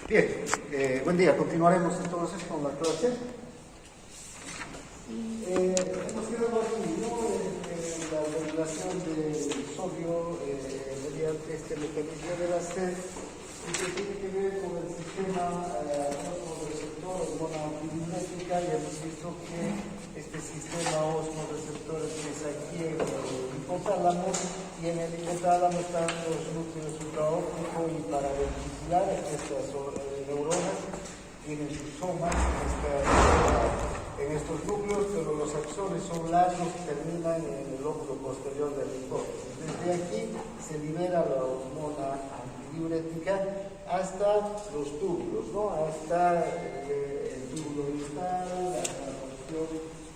Bien, buen día. Continuaremos entonces con la clase. Hemos quedado aquí, ¿no? En la regulación del sodio mediante este mecanismo de la sed, y que tiene que ver con el sistema osmoreceptor, hormona antidiurética, y hemos visto que este sistema osmoreceptor empieza aquí en el hipotálamo, y en el hipotálamo están los núcleos supraópticos, y para vigilar estas neuronas tienen sus somas en estos núcleos, pero los axones son largos que terminan en el lóbulo posterior del hipófisis. Desde aquí se libera la hormona antidiurética hasta los túbulos, ¿no? Hasta el túbulo distal, la porción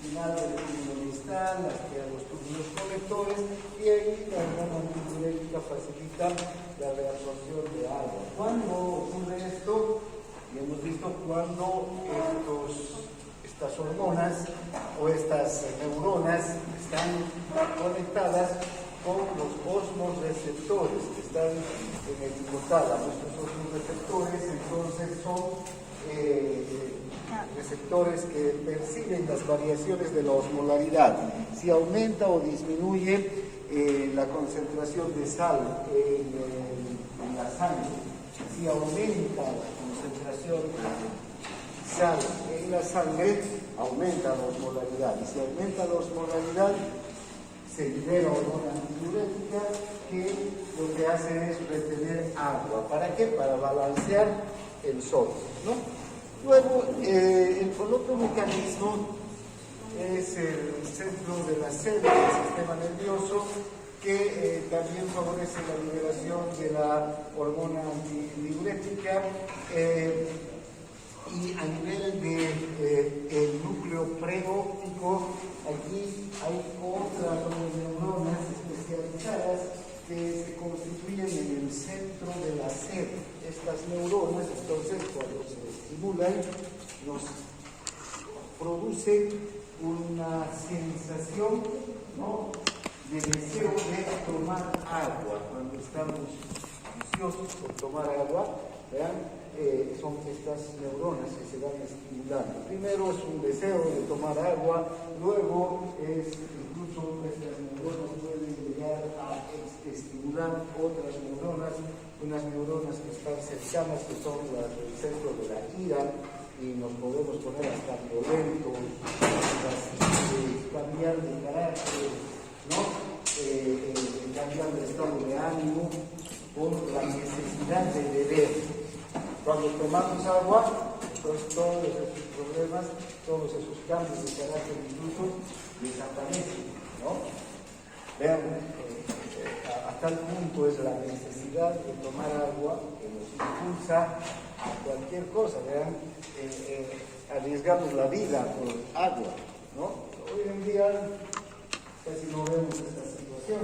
final del túbulo distal, hacia los túbulos colectores, y ahí la hormona antidiurética facilita la reabsorción de agua. ¿Cuándo ocurre esto? Y hemos visto cuando estas hormonas o estas neuronas están conectadas con los osmoreceptores que están en el hipotálamo. Estos osmoreceptores entonces son receptores que perciben las variaciones de la osmolaridad. Si aumenta o disminuye la concentración de sal en la sangre, si aumenta la concentración de sal en la sangre, aumenta la osmolaridad. Y si aumenta la osmolaridad, se libera hormona antidiurética que lo que hace es retener agua. ¿Para qué? Para balancear el sodio, ¿no? Luego, el otro mecanismo es el centro de la sed del sistema nervioso, que también favorece la liberación de la hormona antidiurética, y a nivel del núcleo preóptico, aquí hay otras neuronas especializadas que se constituyen en el centro de la sed. Estas neuronas, entonces, cuando se estimulan, nos producen una sensación, ¿no?, de deseo de tomar agua. Cuando estamos ansiosos por tomar agua, vean, son estas neuronas que se van estimulando. Primero es un deseo de tomar agua, luego incluso estas neuronas pueden llegar a estimular otras neuronas, unas neuronas que están cercanas, que son las del centro de la ira, y nos podemos poner hasta violentos, cambiar de carácter, ¿no? Cambiar de estado de ánimo por la necesidad de beber. Cuando tomamos agua, entonces todos esos problemas, todos esos cambios de carácter incluso desaparecen, ¿no? Vean, a tal punto es la necesidad de tomar agua que nos impulsa a cualquier cosa. Vean, arriesgamos la vida por agua, ¿no? Hoy en día casi no vemos esta situación,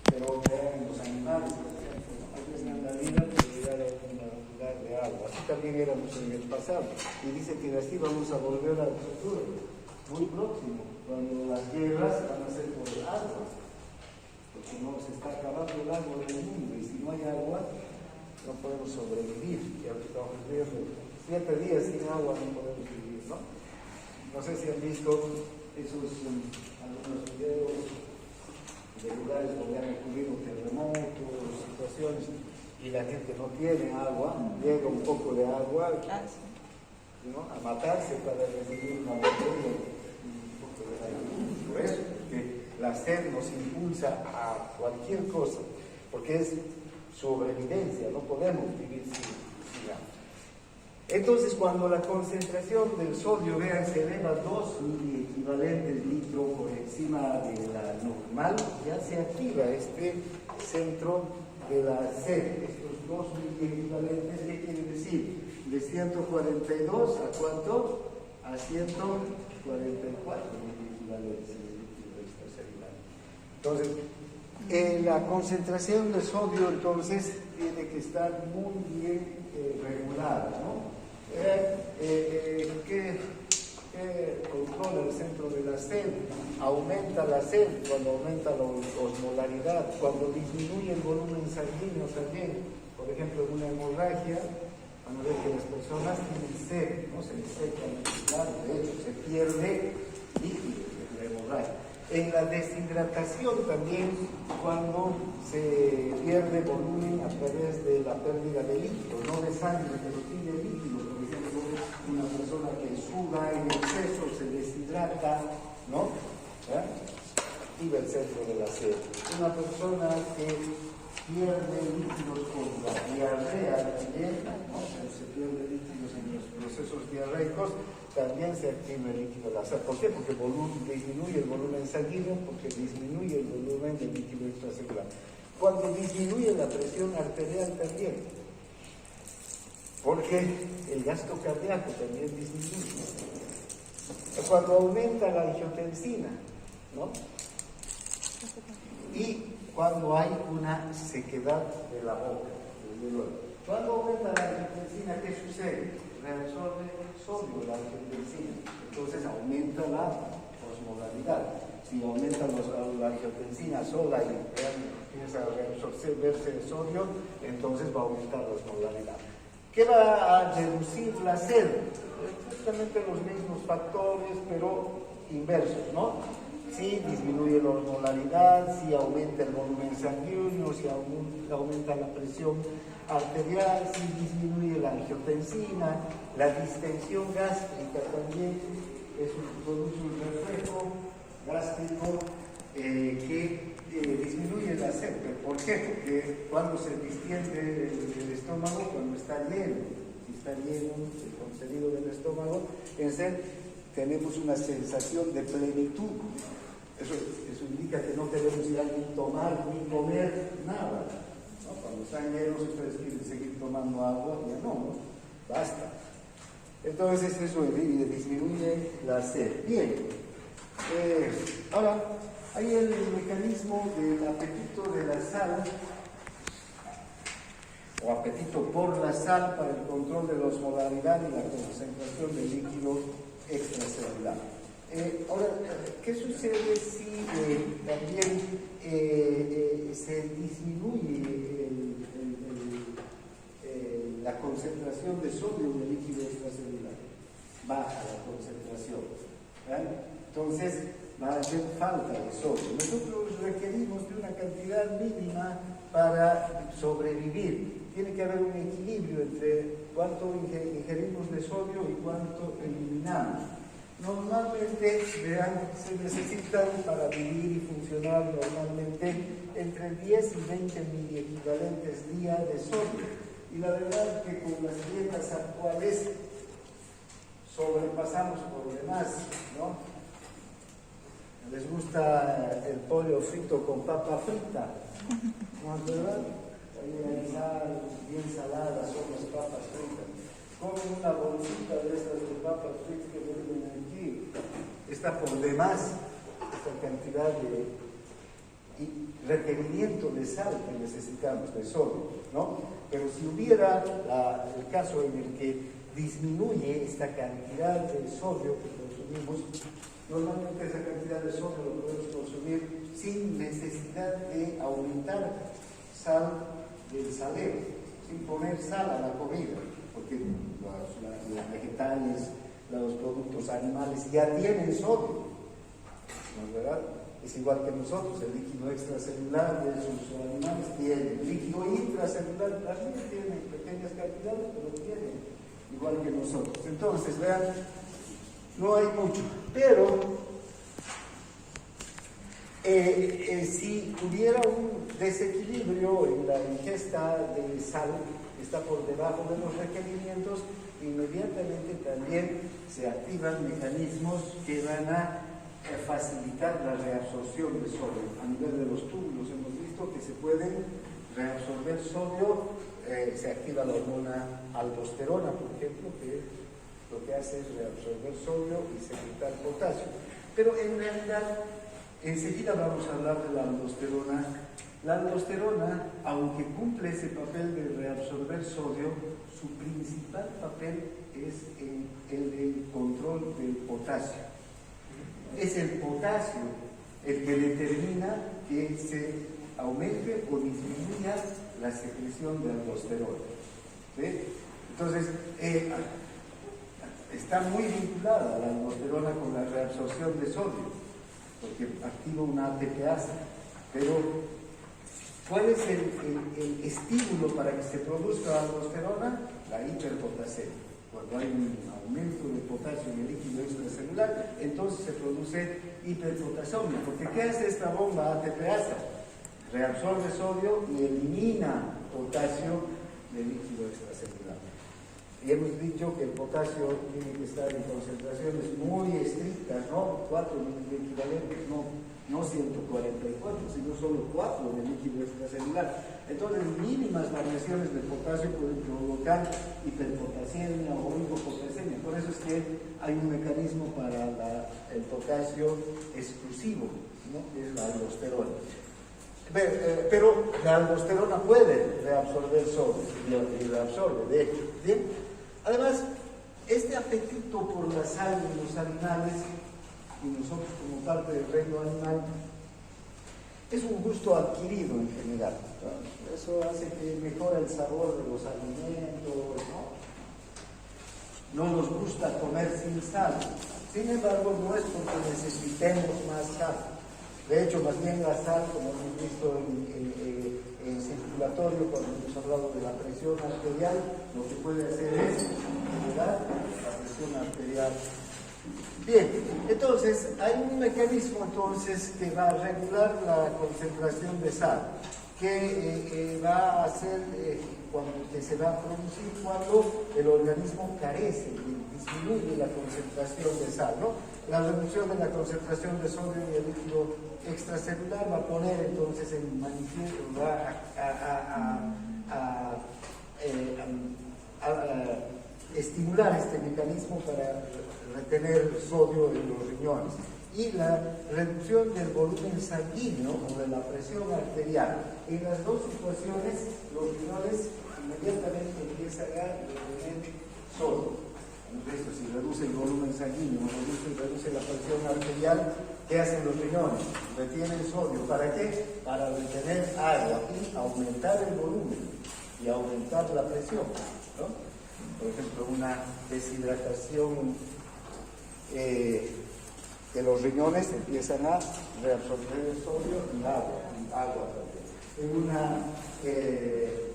pero vean los animales, por ejemplo, ¿no? Arriesgan la vida por llegar a un lugar de agua. Así también éramos en el pasado, y dice que así vamos a volver al futuro muy próximo, cuando las guerras van a ser por el agua, porque no se está acabando el agua del mundo, y si no hay agua no podemos sobrevivir. Y ahorita vamos a ver 7 días sin agua no podemos vivir, ¿no? No sé si han visto esos algunos videos de lugares donde han ocurrido terremotos, situaciones, y la gente no tiene agua, llega un poco de agua, ¿no?, a matarse para recibir una botella, un poco de agua. Por eso que la sed nos impulsa a cualquier cosa, porque es sobrevivencia, no podemos vivir sin agua. Entonces, cuando la concentración del sodio, vean, se eleva 2 equivalentes litro por encima de la normal, ya se activa este centro de la sed. Estos 2 equivalentes, ¿qué quiere decir? De 142 a ¿cuánto? A 144 equivalentes en el Entonces, la concentración de sodio, entonces, tiene que estar muy bien regulada, ¿no? ¿Qué controla el centro de la sed? Aumenta la sed cuando aumenta la osmolaridad, cuando disminuye el volumen sanguíneo también. Por ejemplo, en una hemorragia, van a ver que las personas tienen sed, ¿no? Se les seca la necesidad, de hecho se pierde líquido de la hemorragia. En la deshidratación también, cuando se pierde volumen a través de la pérdida de líquido, no de sangre, pero sí de líquido. Por ejemplo, una persona que suda en exceso, se deshidrata, ¿no? Activa el centro de la sed. Una persona que pierde líquidos con la diarrea también, ¿no? Se pierde líquidos en los procesos diarreicos, también se activa el líquido de la sed. ¿Por qué? Porque disminuye el volumen sanguíneo, porque disminuye el volumen del líquido extracelular. Cuando disminuye la presión arterial también, porque el gasto cardíaco también disminuye. Cuando aumenta la angiotensina, ¿no? Y cuando hay una sequedad de la boca, desde luego. Cuando aumenta la angiotensina, ¿qué sucede? Reabsorbe sodio la angiotensina, entonces aumenta la osmolaridad. Si aumenta la angiotensina sola y empieza a reabsorberse el sodio, entonces va a aumentar la osmolaridad. ¿Qué va a reducir la sed? Exactamente los mismos factores, pero inversos, ¿no? Si disminuye la osmolaridad, si aumenta el volumen sanguíneo, si aumenta la presión arterial, si disminuye la angiotensina, la distensión gástrica también produce un reflejo gástrico que disminuye la sed. ¿Por qué? Porque cuando se distiende el estómago, cuando está lleno, si está lleno el contenido del estómago, en sed tenemos una sensación de plenitud. Eso indica que no tenemos que ni tomar ni comer nada, ¿no? Cuando están llenos, ustedes quieren seguir tomando agua, ya no, basta. Entonces eso disminuye la sed. Bien, ahora hay el mecanismo del apetito de la sal, o apetito por la sal para el control de la osmolaridad y la concentración de líquido extracelular. Ahora, ¿qué sucede si también se disminuye la concentración de sodio en el líquido extracelular? Baja la concentración, ¿verdad? Entonces va a hacer falta de sodio. Nosotros requerimos de una cantidad mínima para sobrevivir. Tiene que haber un equilibrio entre cuánto ingerimos de sodio y cuánto eliminamos. Normalmente, vean, se necesitan para vivir y funcionar normalmente entre 10 y 20 miliequivalentes día de sodio. Y la verdad es que con las dietas actuales sobrepasamos por demás, ¿no? Les gusta el pollo frito con papa frita, ¿no es verdad? Ahí sal, bien saladas son las papas fritas. Comen una bolsita de estas de papas fritas que venden aquí. Está por demás esta cantidad de requerimiento de sal que necesitamos, de sodio, ¿no? Pero si hubiera el caso en el que disminuye esta cantidad de sodio que consumimos, normalmente esa cantidad de sodio lo podemos consumir sin necesidad de aumentar sal del salero, sin poner sal a la comida, porque los vegetales, los productos animales ya tienen sodio, ¿no es verdad? Es igual que nosotros, el líquido extracelular de esos animales tiene, el líquido intracelular también tiene pequeñas cantidades, pero tiene igual que nosotros. Entonces, vean, no hay mucho, pero si hubiera un desequilibrio en la ingesta de sal, que está por debajo de los requerimientos, inmediatamente también se activan mecanismos que van a facilitar la reabsorción de sodio. A nivel de los túbulos hemos visto que se pueden reabsorber sodio, se activa la hormona aldosterona, por ejemplo, que lo que hace es reabsorber sodio y secretar potasio. Pero en realidad, enseguida vamos a hablar de la aldosterona. La aldosterona, aunque cumple ese papel de reabsorber sodio, su principal papel es el del control del potasio. Es el potasio el que determina que se aumente o disminuya la secreción de aldosterona. ¿Sí? Entonces, está muy vinculada la aldosterona con la reabsorción de sodio, porque activa una ATPasa. Pero, ¿cuál es el estímulo para que se produzca aldosterona? La hiperpotasemia. Cuando hay un aumento de potasio en el líquido extracelular, entonces se produce hiperpotasemia. Porque ¿qué hace esta bomba ATPasa? Reabsorbe sodio y elimina potasio del líquido extracelular. Y hemos dicho que el potasio tiene que estar en concentraciones muy estrictas, ¿no? 4 equivalentes, no 144, sino solo 4 de líquido extracelular. Entonces, mínimas variaciones de potasio pueden provocar hiperpotasemia o hipopotasemia. Por eso es que hay un mecanismo para el potasio exclusivo, ¿no? Es la aldosterona. Pero la aldosterona puede reabsorber sodio y reabsorbe, de hecho. ¿Bien? Además, este apetito por la sal en los animales, y nosotros como parte del reino animal, es un gusto adquirido en general, ¿no? Eso hace que mejore el sabor de los alimentos, ¿no? No nos gusta comer sin sal. Sin embargo, no es porque necesitemos más sal. De hecho, más bien la sal, como hemos visto en circulatorio, cuando hemos hablado de la presión arterial, lo que puede hacer es regular la presión arterial. Bien, entonces, hay un mecanismo entonces que va a regular la concentración de sal, que va a hacer, que se va a producir cuando el organismo carece, disminuye la concentración de sal, ¿no? La reducción de la concentración de sodio en el líquido extracelular va a poner entonces en manifiesto, va a estimular este mecanismo para retener sodio en los riñones. Y la reducción del volumen sanguíneo o de la presión arterial. En las dos situaciones, los riñones inmediatamente empiezan a retener sodio. Esto, si reduce el volumen sanguíneo, reduce la presión arterial, ¿qué hacen los riñones? Retienen sodio. ¿Para qué? Para retener agua y aumentar el volumen y aumentar la presión, ¿no? Por ejemplo, una deshidratación que los riñones empiezan a reabsorber el sodio y agua también. En una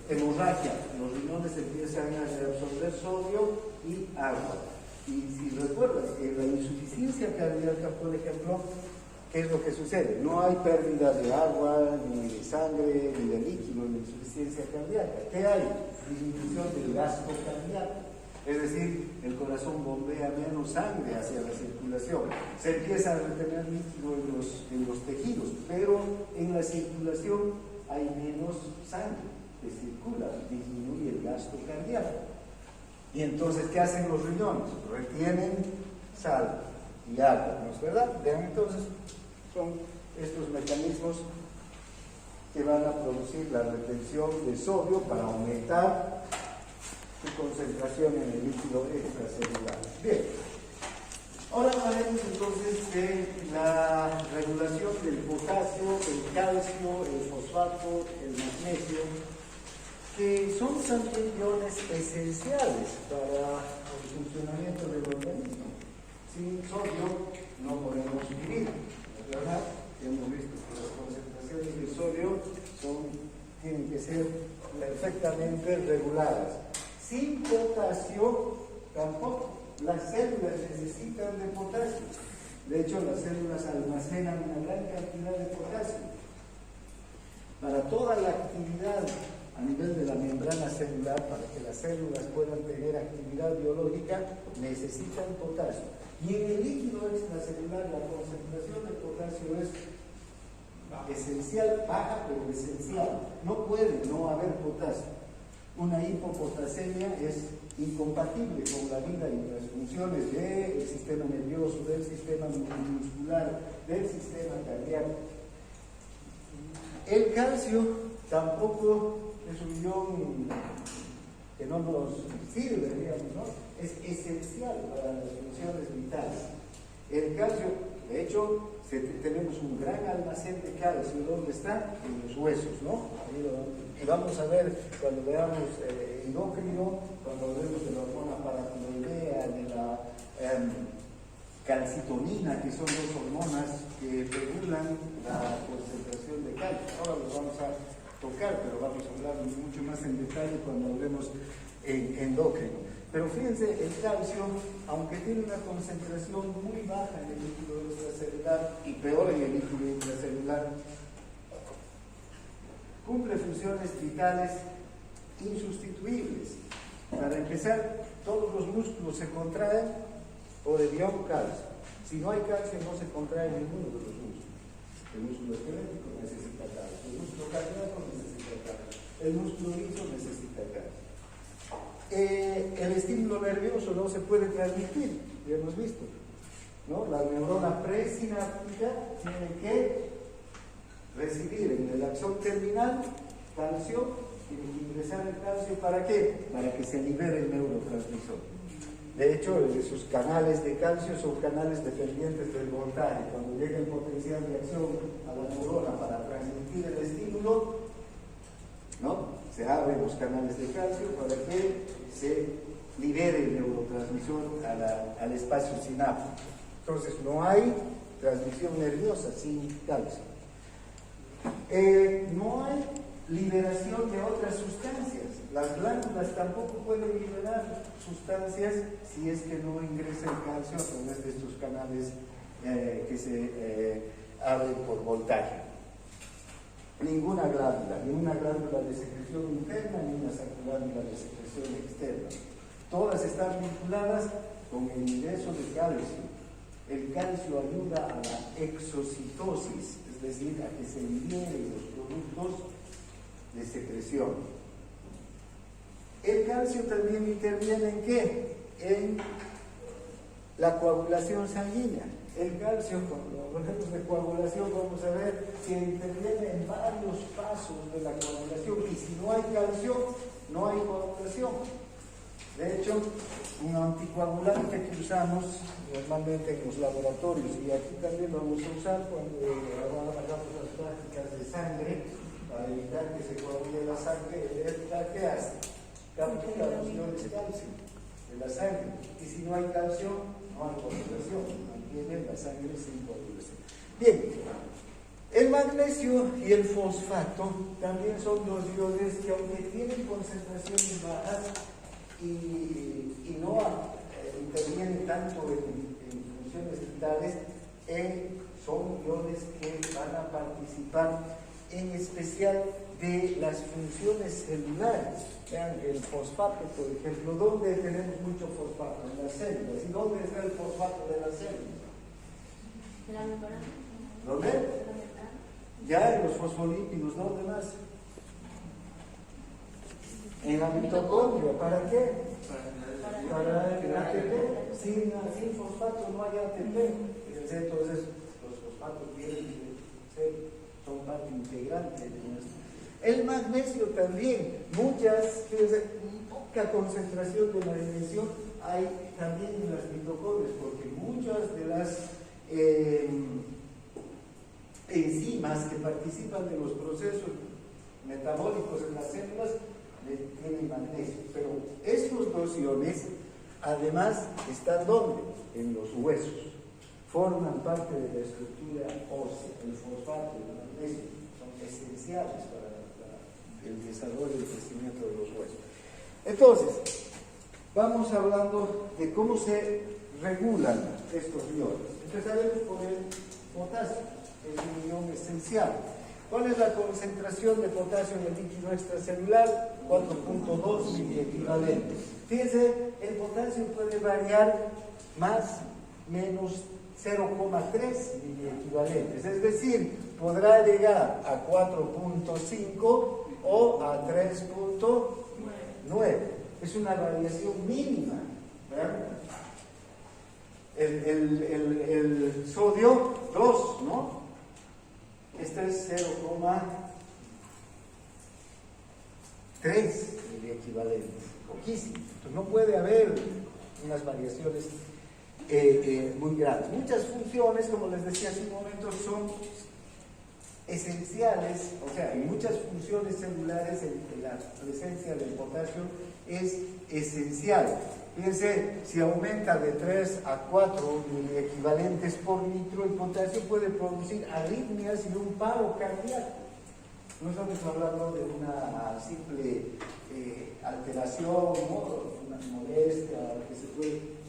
hemorragia, los riñones empiezan a reabsorber sodio y agua. Y si recuerdas, en la insuficiencia cardíaca, por ejemplo, ¿qué es lo que sucede? No hay pérdida de agua, ni de sangre, ni de líquido en la insuficiencia cardíaca. ¿Qué hay? Disminución del gasto cardíaco. Es decir, el corazón bombea menos sangre hacia la circulación. Se empieza a retener líquido en los tejidos, pero en la circulación hay menos sangre que circula, disminuye el gasto cardíaco. Y entonces, ¿qué hacen los riñones? Retienen sal y agua, ¿no es verdad? Vean, entonces, son estos mecanismos que van a producir la retención de sodio para aumentar su concentración en el líquido extracelular. Bien, ahora hablaremos entonces de la regulación del potasio, el calcio, el fosfato, el magnesio, que son también iones esenciales para el funcionamiento del organismo. Sin sodio no podemos vivir, ¿verdad? Hemos visto que las concentraciones de sodio tienen que ser perfectamente reguladas. Sin potasio tampoco. Las células necesitan de potasio. De hecho, las células almacenan una gran cantidad de potasio. Para toda la actividad a nivel de la membrana celular, para que las células puedan tener actividad biológica, necesitan potasio. Y en el líquido extracelular la concentración de potasio es esencial, baja pero esencial. No puede no haber potasio. Una hipopotasemia es incompatible con la vida y las funciones del sistema nervioso, del sistema muscular, del sistema cardíaco. El calcio tampoco es un ion que no nos sirve, digamos, ¿no? Es esencial para las funciones vitales. El calcio, de hecho, tenemos un gran almacén de calcio. ¿Dónde está? En los huesos, ¿no? Ahí Y vamos a ver, cuando veamos endocrino, cuando vemos de la hormona paratiroidea, de la calcitonina, que son dos hormonas que regulan la concentración de calcio. Ahora los vamos a tocar, pero vamos a hablar mucho más en detalle cuando hablemos en endocrino. Pero fíjense, el calcio, aunque tiene una concentración muy baja en el líquido extracelular y peor en el líquido intracelular, cumple funciones vitales insustituibles. Para empezar, todos los músculos se contraen por el ion calcio. Si no hay calcio, no se contrae ninguno de los músculos. El músculo esquelético necesita calcio, el músculo cardíaco necesita calcio, el músculo liso necesita calcio. El estímulo nervioso no se puede transmitir, ya hemos visto, ¿no? La neurona presináptica tiene que recibir en el axón terminal calcio, tiene que ingresar el calcio, ¿para qué? Para que se libere el neurotransmisor. De hecho, esos canales de calcio son canales dependientes del voltaje. Cuando llega el potencial de acción a la neurona para transmitir el estímulo, ¿no? Se abren los canales de calcio para que se libere el neurotransmisor al espacio sináptico. Entonces, no hay transmisión nerviosa sin calcio. No hay liberación de otras sustancias. Las glándulas tampoco pueden liberar sustancias si es que no ingresa el calcio a través de estos canales que se abren por voltaje. Ninguna glándula, ni una glándula de secreción interna, ni una glándula de secreción externa. Todas están vinculadas con el ingreso de calcio. El calcio ayuda a la exocitosis, es decir, a que se liberen los productos de secreción. El calcio también interviene ¿en qué? En la coagulación sanguínea. El calcio, cuando hablamos de coagulación, vamos a ver que interviene en varios pasos de la coagulación, y si no hay calcio, no hay coagulación. De hecho, un anticoagulante que usamos normalmente en los laboratorios, y aquí también lo vamos a usar cuando hagamos las prácticas de sangre, para evitar que se coagule la sangre, ¿qué hace? Captura los iones de calcio de la sangre, y si no hay calcio, no hay coagulación, mantiene la sangre sin coagulación. Bien, el magnesio y el fosfato también son dos iones que, aunque tienen concentraciones bajas y no intervienen tanto en funciones vitales, son iones que van a participar en especial de las funciones celulares. Vean el fosfato, por ejemplo, ¿dónde tenemos mucho fosfato? En las células. ¿Y dónde está el fosfato de las células? ¿En la membrana? ¿Dónde? Ya en los fosfolípidos, ¿dónde más? En la mitocondria. ¿Para qué? Para el ATP. Sin fosfato no hay ATP. Entonces, los fosfatos tienen que ser, son parte integrante de nuestro. El magnesio también, poca concentración de magnesio hay también en las mitocondrias, porque muchas de las enzimas que participan de los procesos metabólicos en las células tienen magnesio. Pero estos dos iones, además, ¿están ¿dónde? En los huesos. Forman parte de la estructura ósea. El fosfato y el magnesio son esenciales para el desarrollo y el crecimiento de los huesos. Entonces, vamos hablando de cómo se regulan estos iones. Empezaremos por el potasio, que es un ion esencial. ¿Cuál es la concentración de potasio en el líquido extracelular? 4.2 miliequivalentes. Fíjense, el potasio puede variar más, menos 0,3 miliequivalentes, es decir, podrá llegar a 4.5 o a 3.9. Es una variación mínima, ¿verdad? El sodio, 2, ¿no? Este es 0,3 miliequivalentes, poquísimo. Entonces no puede haber unas variaciones muy grandes. Muchas funciones, como les decía hace un momento, son esenciales, o sea, en muchas funciones celulares la presencia del potasio es esencial. Fíjense, si aumenta de 3 a 4 miliequivalentes por litro, el potasio puede producir arritmias y un paro cardíaco. No estamos hablando de una simple alteración, una molestia, que se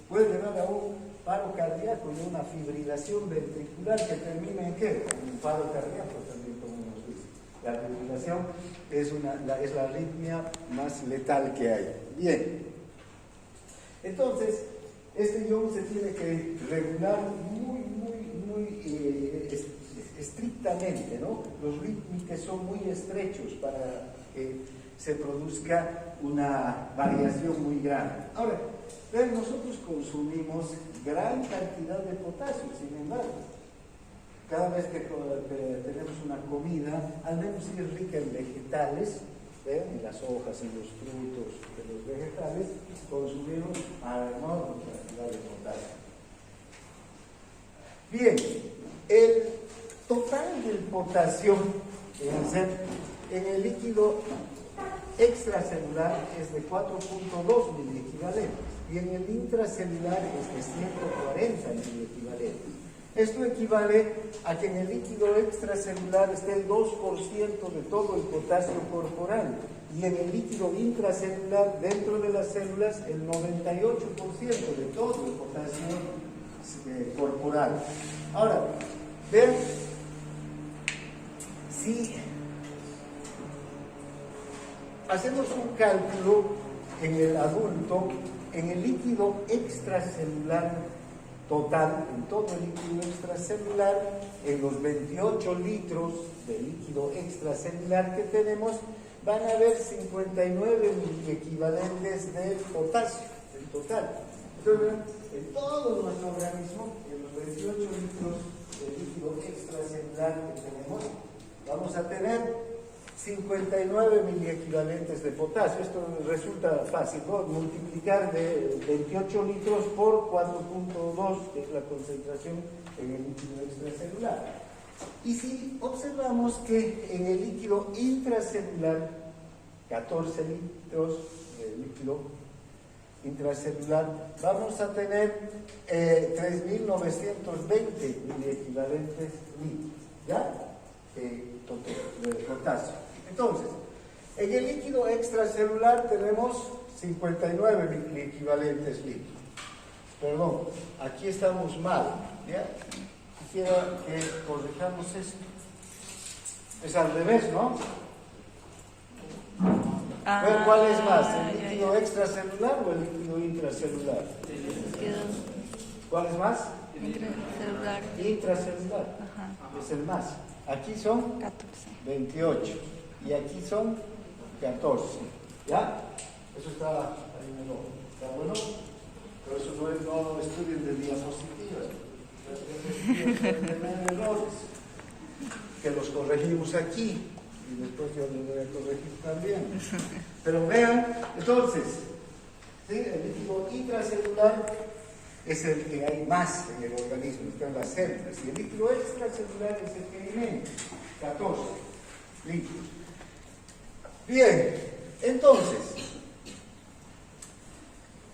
puede llevar a un paro cardíaco y una fibrilación ventricular que termina en ¿qué? Un paro cardíaco también, como hemos visto. La fibrilación es la arritmia más letal que hay. Bien. Entonces, este ion se tiene que regular muy estrictamente, ¿no? Los límites son muy estrechos para que se produzca una variación muy grande. Ahora, vean, nosotros consumimos gran cantidad de potasio, sin embargo, cada vez que tenemos una comida, al menos si es rica en vegetales, ¿ven? En las hojas, en los frutos de los vegetales, consumimos una enorme cantidad de potasio. Bien, el total del potasio en el líquido extracelular es de 4.2 miliequivalentes y en el intracelular es de 140 miliequivalentes. Esto equivale a que en el líquido extracelular esté el 2% de todo el potasio corporal y en el líquido intracelular, dentro de las células, el 98% de todo el potasio corporal. Ahora, vean, si hacemos un cálculo en el adulto, en el líquido extracelular total, en todo el líquido extracelular, en los 28 litros de líquido extracelular que tenemos, van a haber 59 equivalentes de potasio, en total. Entonces, en todo nuestro organismo, en los 28 litros de líquido extracelular que tenemos, vamos a tener 59 miliequivalentes de potasio. Esto resulta fácil, ¿no? Multiplicar de 28 litros por 4.2, que es la concentración en el líquido extracelular. Y si observamos que en el líquido intracelular, 14 litros de líquido intracelular, vamos a tener 3.920 miliequivalentes litros, ¿ya? De potasio. Entonces, en el líquido extracelular tenemos 59 miliequivalentes litros. Perdón, aquí estamos mal, ¿ya? Quisiera que corrijamos esto. Es al revés, ¿no? Ver cuál es más, el líquido extracelular o el líquido intracelular. ¿Cuál es más? Intracelular. Intracelular. Ajá. Es el más. Aquí son 14. 28 y aquí son 14. ¿Ya? Eso está ahí en el ojo. ¿Está bueno? Pero eso no estudien de diapositivas. Tienen errores que los corregimos aquí y después yo les voy a corregir también. Pero vean, entonces, ¿sí? El líquido intracelular es el que hay más en el organismo, está en las células, y el líquido extracelular es el que hay menos, 14 litros. Bien, entonces,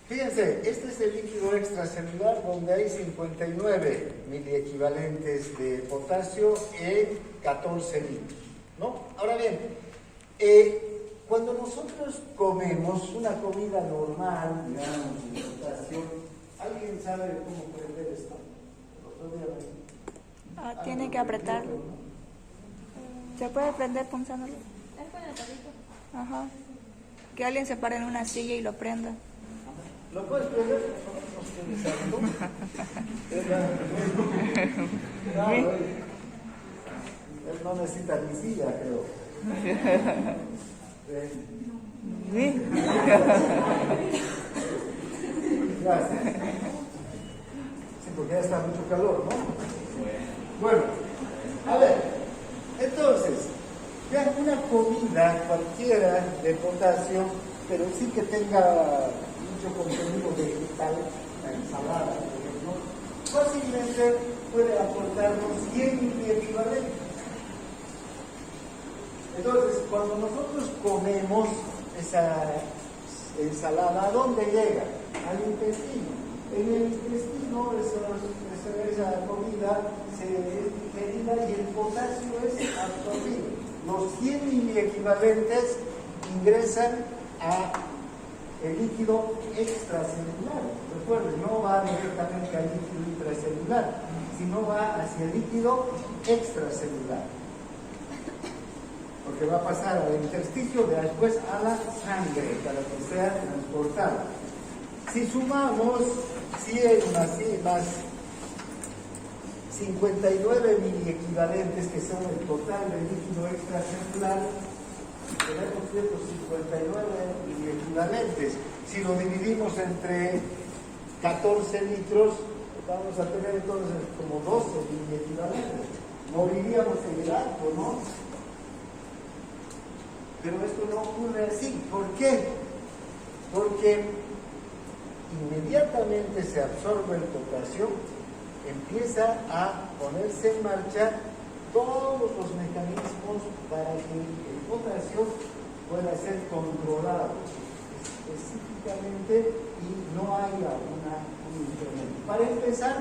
fíjense, este es el líquido extracelular donde hay 59 miliequivalentes de potasio en 14 litros, ¿no? Ahora bien, cuando nosotros comemos una comida normal, digamos, de potasio, ¿alguien sabe cómo prender esto? Tiene que apretarlo. ¿Se puede prender punzándolo? Es con el carrito. Ajá. Que alguien se pare en una silla y lo prenda. ¿Lo puedes prender? No, él no necesita ni silla, creo. Sí. Gracias. Sí, porque ya está mucho calor, ¿no? Bueno, a ver, entonces, vean, una comida cualquiera de potasio, pero sí que tenga mucho contenido vegetal, la ensalada, por ejemplo, fácilmente puede aportarnos 100 miliequivalentes. Entonces, cuando nosotros comemos esa ensalada, ¿a dónde llega? Al intestino. En el intestino esa comida se es digerida y el potasio es absorbido. Los 100 miliequivalentes ingresan a el líquido extracelular. Recuerden, no va directamente al líquido intracelular, sino va hacia el líquido extracelular. Porque va a pasar al intersticio, después a la sangre, para que sea transportada. Si sumamos 100 más 59 miliequivalentes, que son el total del líquido extracelular, tenemos 159 miliequivalentes. Si lo dividimos entre 14 litros, vamos a tener entonces como 12 miliequivalentes. Moriríamos en el acto, ¿no? Pero esto no ocurre así. ¿Por qué? Porque inmediatamente se absorbe el potasio, empieza a ponerse en marcha todos los mecanismos para que el potasio pueda ser controlado específicamente y no haya un incremento. Para empezar,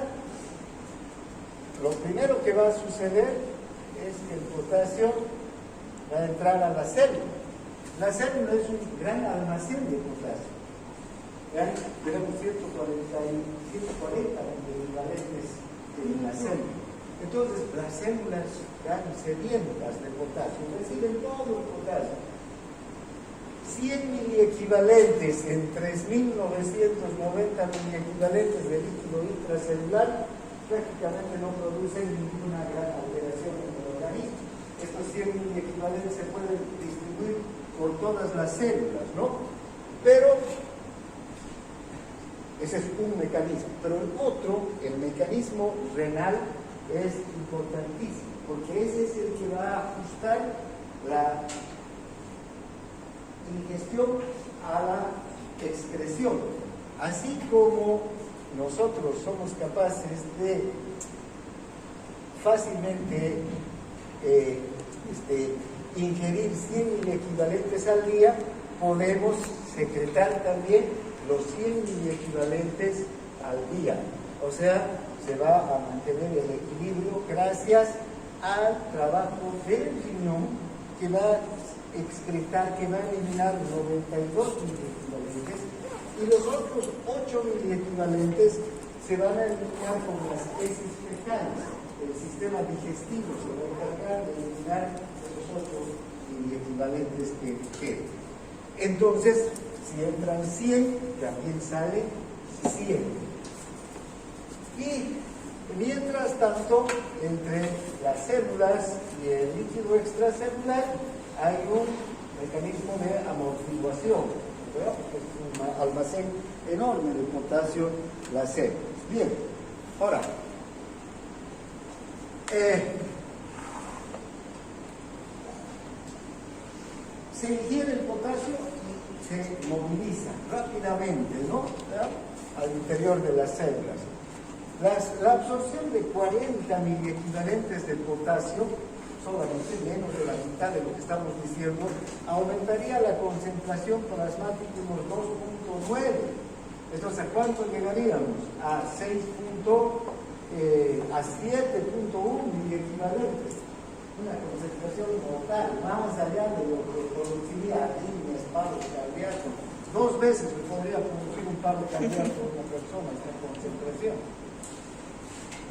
lo primero que va a suceder es que el potasio va a entrar a la célula. La célula es un gran almacén de potasio. Tenemos 140 miliequivalentes en la célula. Entonces, las células están sedientas de potasio, reciben todo el potasio. 100 miliequivalentes en 3.990 miliequivalentes de líquido intracelular prácticamente no producen ninguna gran alteración en el organismo. Estos 100 miliequivalentes se pueden distribuir por todas las células, ¿no? Pero ese es un mecanismo. Pero el otro, el mecanismo renal, es importantísimo, porque ese es el que va a ajustar la ingestión a la excreción. Así como nosotros somos capaces de fácilmente ingerir 100 miliequivalentes al día, podemos secretar también los 100 miliequivalentes al día. O sea, se va a mantener el equilibrio gracias al trabajo del riñón, que va a excretar, que va a eliminar 92 miliequivalentes, y los otros 8 miliequivalentes se van a eliminar con las heces fecales. El sistema digestivo se va a encargar de eliminar esos 8 miliequivalentes que quedan. Entonces, si entran 100, también sale 100. Y mientras tanto, entre las células y el líquido extracelular hay un mecanismo de amortiguación, ¿verdad? Porque es un almacén enorme de potasio las células. Bien, ahora, se ingiere el potasio y se moviliza rápidamente, ¿no? ¿verdad? Al interior de las células. La absorción de 40 miliequivalentes de potasio, solamente menos de la mitad de lo que estamos diciendo, aumentaría la concentración plasmática unos 2.9. Entonces, ¿a cuánto llegaríamos? A 7.1 miliequivalentes. Una concentración mortal, más allá de lo que produciría arritmias, paros cardíacos. 2 veces se podría producir un paro cardíaco en una persona esta concentración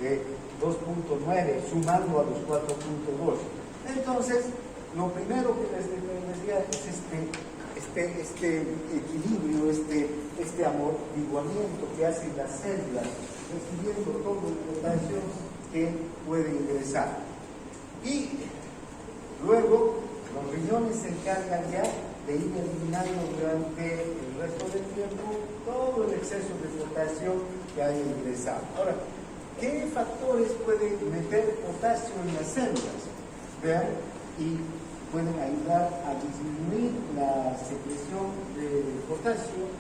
de 2.9, sumando a los 4.2. Entonces, lo primero que les decía es este equilibrio, este amortiguamiento que hacen las células, recibiendo todo el potasio que puede ingresar. Y luego, los riñones se encargan ya de ir eliminando durante el resto del tiempo todo el exceso de potasio que haya ingresado. Ahora, ¿qué factores pueden meter potasio en las células? Vean, y pueden ayudar a disminuir la secreción de potasio,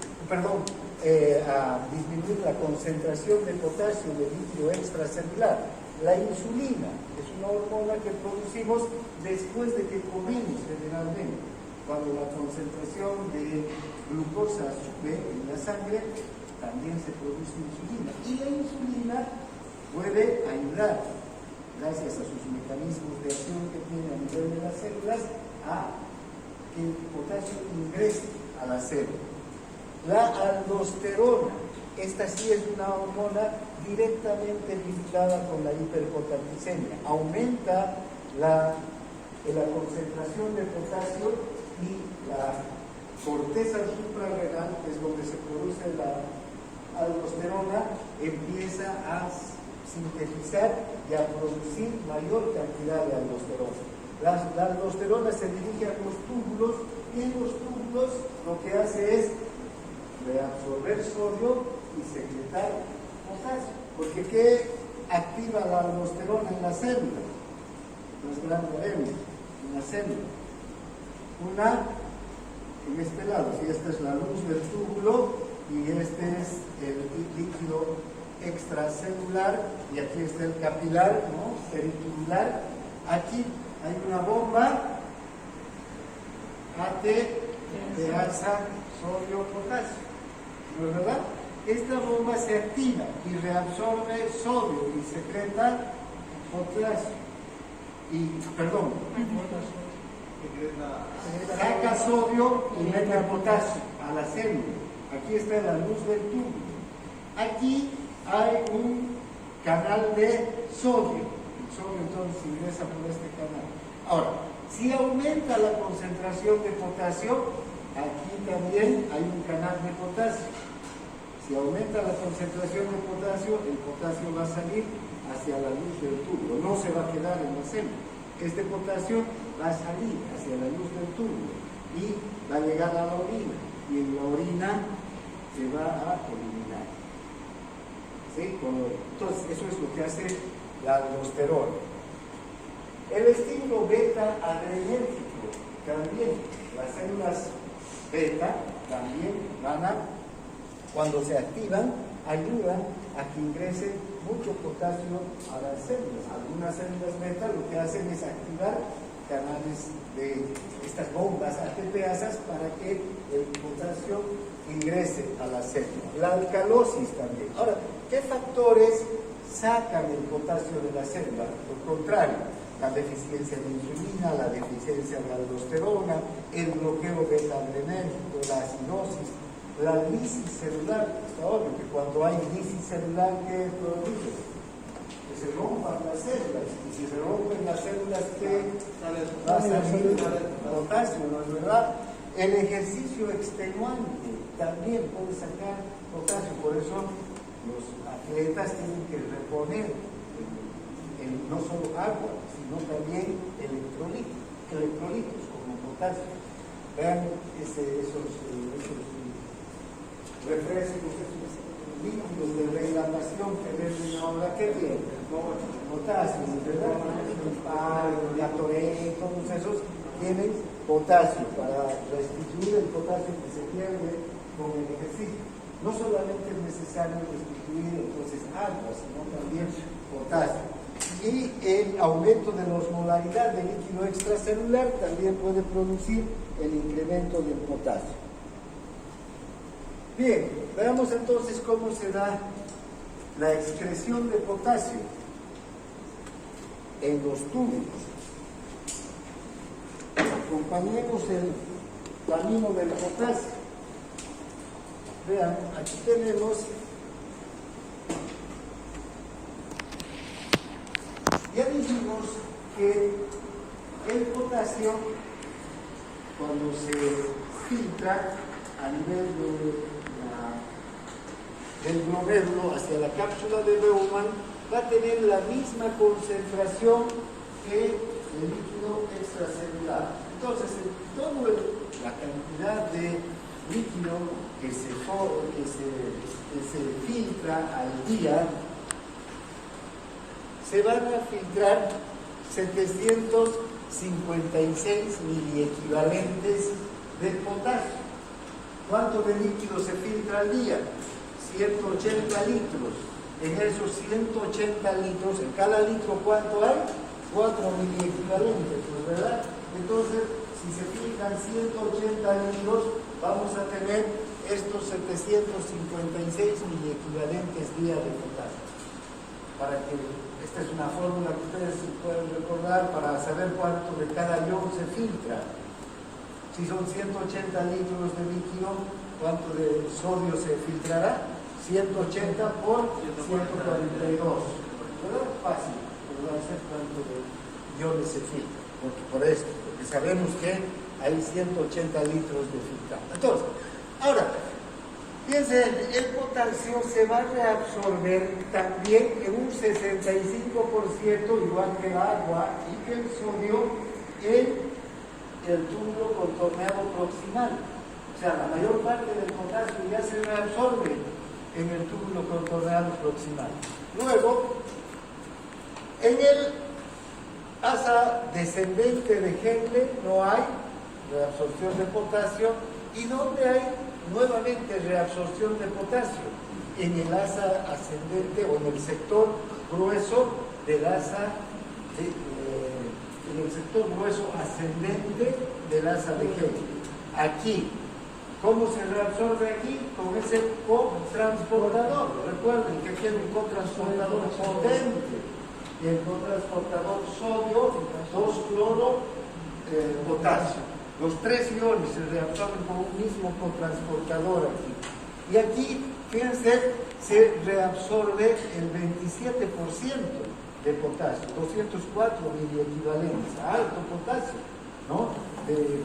a disminuir la concentración de potasio del líquido extracelular. La insulina es una hormona que producimos después de que comemos generalmente. Cuando la concentración de glucosa sube en la sangre, también se produce insulina. Y la insulina puede ayudar, gracias a sus mecanismos de acción que tiene a nivel de las células, a que el potasio ingrese a la célula. La aldosterona, esta sí es una hormona directamente vinculada con la hiperpotasemia. Aumenta la concentración de potasio y la corteza suprarrenal, que es donde se produce la aldosterona, empieza a sintetizar y a producir mayor cantidad de aldosterona. La aldosterona se dirige a los túbulos y en los túbulos lo que hace es reabsorber sodio y secretar potasio. Porque ¿qué activa la aldosterona en la célula? Más grande haremos en la célula. En este lado, si esta es la luz del túbulo y este es el líquido extracelular y aquí está el capilar, ¿no? Peritubular. Aquí hay una bomba AT de alza sodio potasio, ¿no es verdad? Esta bomba se activa y reabsorbe sodio y secreta potasio. Saca sodio y mete potasio a la célula. Aquí está la luz del túbulo. Aquí hay un canal de sodio. El sodio entonces ingresa por este canal. Ahora, si aumenta la concentración de potasio, aquí también hay un canal de potasio. Si aumenta la concentración de potasio, el potasio va a salir hacia la luz del túbulo, no se va a quedar en la célula. Este potasio va a salir hacia la luz del túbulo y va a llegar a la orina, y en la orina se va a eliminar. ¿Sí? Entonces, eso es lo que hace la aldosterona. El estímulo beta adrenérgico también, las células beta también cuando se activan, ayudan a que ingrese mucho potasio a las células. Algunas células beta lo que hacen es activar canales de estas bombas ATPasas para que el potasio ingrese a la célula. La alcalosis también. Ahora, ¿qué factores sacan el potasio de la célula? Por contrario, la deficiencia de insulina, la deficiencia de aldosterona, el bloqueo beta-adrenérgico, la acidosis, la lisis celular. Está obvio que cuando hay lisis celular, ¿qué produce? Que se rompan las células. Y si se rompen las células, ¿qué va a salir? Potasio, ¿no es verdad? El ejercicio extenuante también puede sacar potasio. Por eso los atletas tienen que reponer no solo agua, sino también electrolitos como potasio. Vean esos refrescos, esos líquidos de rehidratación que venden ahora, ¿qué tienen? Potasio, ¿verdad? El Gatorade, todos esos tienen potasio para restituir el potasio que se pierde con el ejercicio. No solamente es necesario restituir entonces agua, sino también potasio. Y el aumento de la osmolaridad del líquido extracelular también puede producir el incremento del potasio. Bien, veamos entonces cómo se da la excreción de potasio en los túbulos. Acompañemos el camino del potasio. Vean, aquí tenemos, ya dijimos que el potasio, cuando se filtra a nivel del glomérulo hacia la cápsula de Bowman, va a tener la misma concentración que el líquido extracelular. Entonces, toda la cantidad de líquido que se filtra al día, se van a filtrar 756 miliequivalentes de potasio. ¿Cuánto de líquido se filtra al día? 180 litros en esos 180 litros, en cada litro, ¿cuánto hay? 4 miliequivalentes, pues, ¿verdad? Entonces, si se fijan 180 litros, vamos a tener estos 756 miliequivalentes día de potasio. Para que, esta es una fórmula que ustedes pueden recordar para saber cuánto de cada ion se filtra. Si son 180 litros de líquido, ¿cuánto de sodio se filtrará? 180 por 142. ¿Verdad? Fácil. Pero va a ser cuánto de iones se filtra. Por esto, porque sabemos que hay 180 litros de filtrado. Entonces, ahora, piensen, el potasio se va a reabsorber también en un 65%, igual que el agua y que el sodio, en el túbulo contorneado proximal. O sea, la mayor parte del potasio ya se reabsorbe en el túbulo contorneado proximal. Luego, en el asa descendente de Henle no hay reabsorción de potasio. ¿Y dónde hay nuevamente reabsorción de potasio? En el asa ascendente o en el sector grueso del asa en el sector grueso ascendente del asa de Henle. Aquí, ¿cómo se reabsorbe aquí? Con ese cotransportador. Recuerden que aquí hay un cotransportador potente. Y el cotransportador sodio, 2-cloro, potasio. Los tres iones se reabsorben con un mismo cotransportador aquí. Y aquí, fíjense, se reabsorbe el 27% de potasio, 204 miliequivalentes, alto potasio, ¿no? Del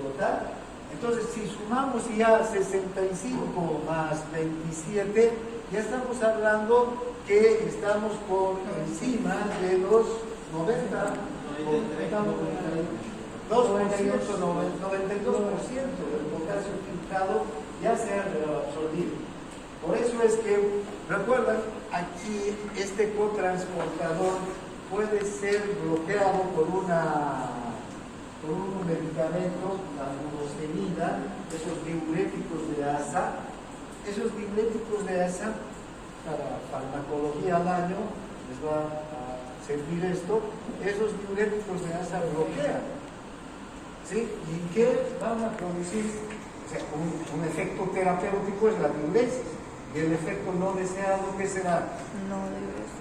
total. Entonces, si sumamos ya 65 más 27, ya estamos hablando que estamos por encima de los 90, 92% del potasio filtrado ya se ha reabsorbido. Por eso es que, recuerdan, aquí este cotransportador puede ser bloqueado por un medicamento, la furosemida, esos diuréticos de asa. Esos diuréticos de asa, para farmacología al año, les va a servir esto. Esos diuréticos de asa bloquean, ¿sí? ¿Y qué van a producir? O sea, un efecto terapéutico es la diuresis. Y el efecto no deseado, ¿qué será? No diuresis.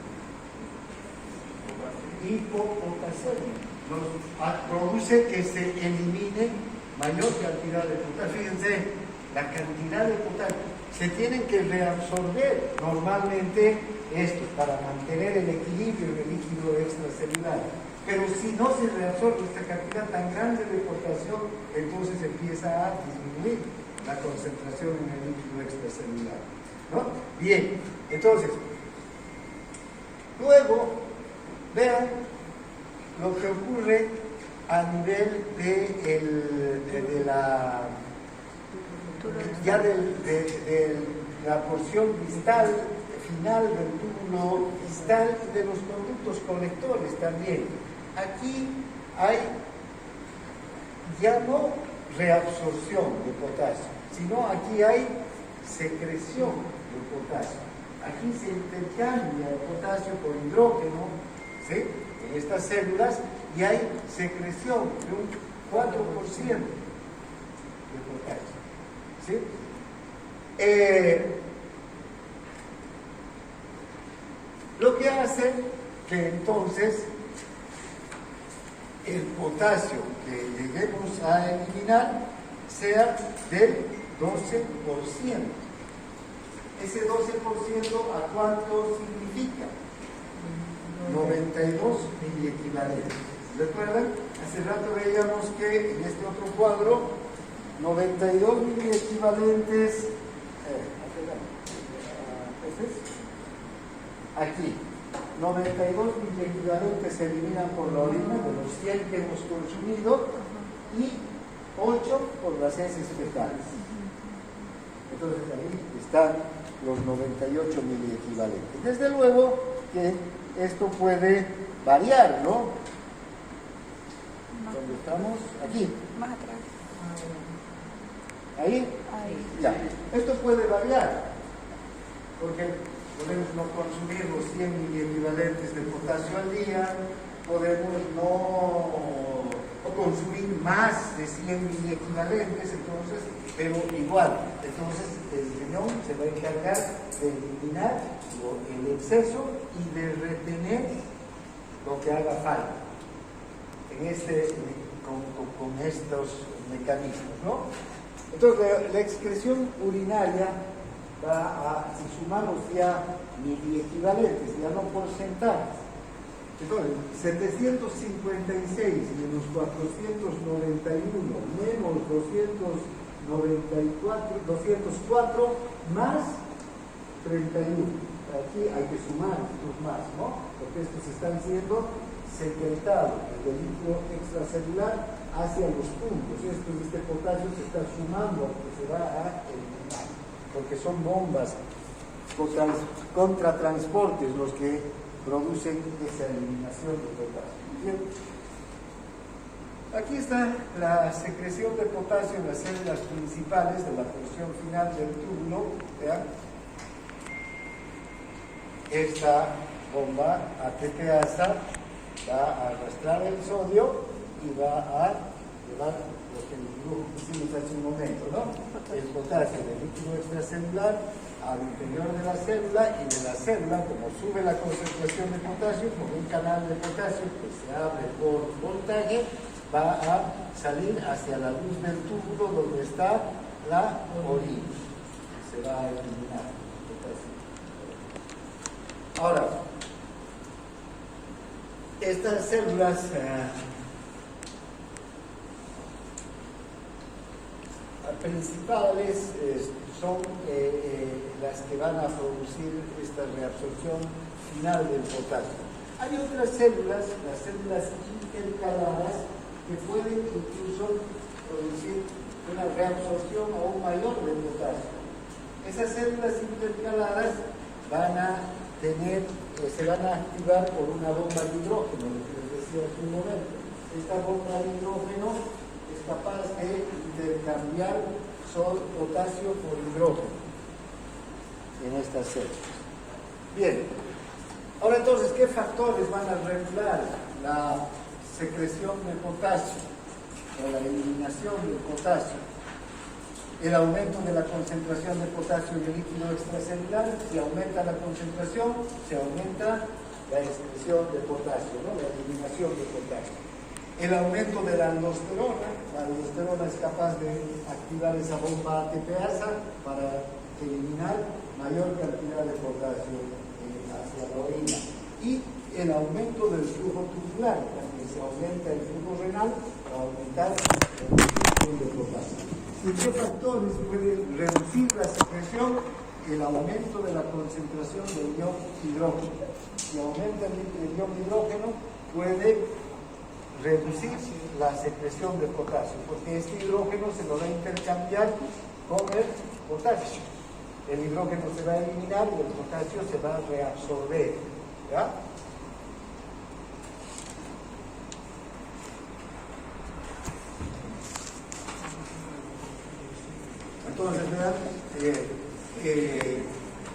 Hipopotasemia. Produce que se elimine mayor cantidad de potasio. Fíjense, la cantidad de potasio. Se tienen que reabsorber normalmente esto para mantener el equilibrio en el líquido extracelular. Pero si no se reabsorbe esta cantidad tan grande de potasio, entonces empieza a disminuir la concentración en el líquido extracelular, ¿no? Bien, entonces, luego, vean lo que ocurre a nivel de la porción distal, final del túbulo distal y de los conductos colectores también. Aquí hay ya no reabsorción de potasio, sino aquí hay secreción de potasio. Aquí se intercambia el potasio por hidrógeno, ¿sí?, en estas células, y hay secreción de un 4% de potasio, ¿sí? Lo que hace que entonces el potasio que lleguemos a eliminar sea del 12%. Ese 12%, ¿a cuánto significa? 92 miliequivalentes. ¿Recuerdan? Hace rato veíamos que en este otro cuadro 92 miliequivalentes. Aquí 92 miliequivalentes se eliminan por la orina de los 100 que hemos consumido y 8 por las heces fecales. Entonces ahí están los 98 miliequivalentes. Desde luego que esto puede variar, ¿no? ¿Dónde estamos? Aquí. Más atrás. ¿Ahí? Ahí. Ya. Esto puede variar, porque podemos no consumir los 100 miliequivalentes de potasio al día, podemos no consumir más de 100 miliequivalentes, entonces, pero igual, entonces el riñón se va a encargar de eliminar el exceso y de retener lo que haga falta con estos mecanismos, ¿no? Entonces la excreción urinaria va a, si sumamos ya miliequivalentes, ya no porcentajes, entonces 756 menos 491 menos 204 más 31. Aquí hay que sumar estos más, ¿no? Porque estos están siendo secretados del líquido extracelular hacia los puntos. Este potasio se está sumando, que se va a eliminar, porque son bombas contra transportes los que producen esa eliminación de potasio. Bien. Aquí está la secreción de potasio en las células principales de la porción final del túbulo. ¿Vean? Esta bomba ATPasa va a arrastrar el sodio y va a llevar lo que hicimos hace un momento, ¿no? El potasio del líquido extracelular al interior de la célula, y de la célula, como sube la concentración de potasio por un canal de potasio que se abre por voltaje, va a salir hacia la luz del túbulo donde está la orina. Se va a eliminar el potasio. Ahora, estas células principales son las que van a producir esta reabsorción final del potasio. Hay otras células, las células intercaladas, que pueden incluso producir una reabsorción aún mayor del potasio. Esas células intercaladas van a se van a activar por una bomba de hidrógeno, lo que les decía hace un momento. Esta bomba de hidrógeno es capaz de intercambiar potasio por hidrógeno en estas células. Bien, ahora entonces, ¿qué factores van a regular la secreción de potasio o la eliminación del potasio? El aumento de la concentración de potasio en el líquido extracelular. Si aumenta la concentración, se aumenta la excreción de potasio, ¿no? La eliminación de potasio. El aumento de la aldosterona. La aldosterona es capaz de activar esa bomba ATPasa para eliminar mayor cantidad de potasio hacia la orina. Y el aumento del flujo tubular. Cuando se aumenta el flujo renal, va a aumentar el flujo de potasio. ¿Y qué factores pueden reducir la secreción? El aumento de la concentración del ion hidrógeno. Si aumenta el ion hidrógeno, puede reducir la secreción de potasio, porque este hidrógeno se lo va a intercambiar con el potasio. El hidrógeno se va a eliminar y el potasio se va a reabsorber. ¿Ya? Entonces, vean,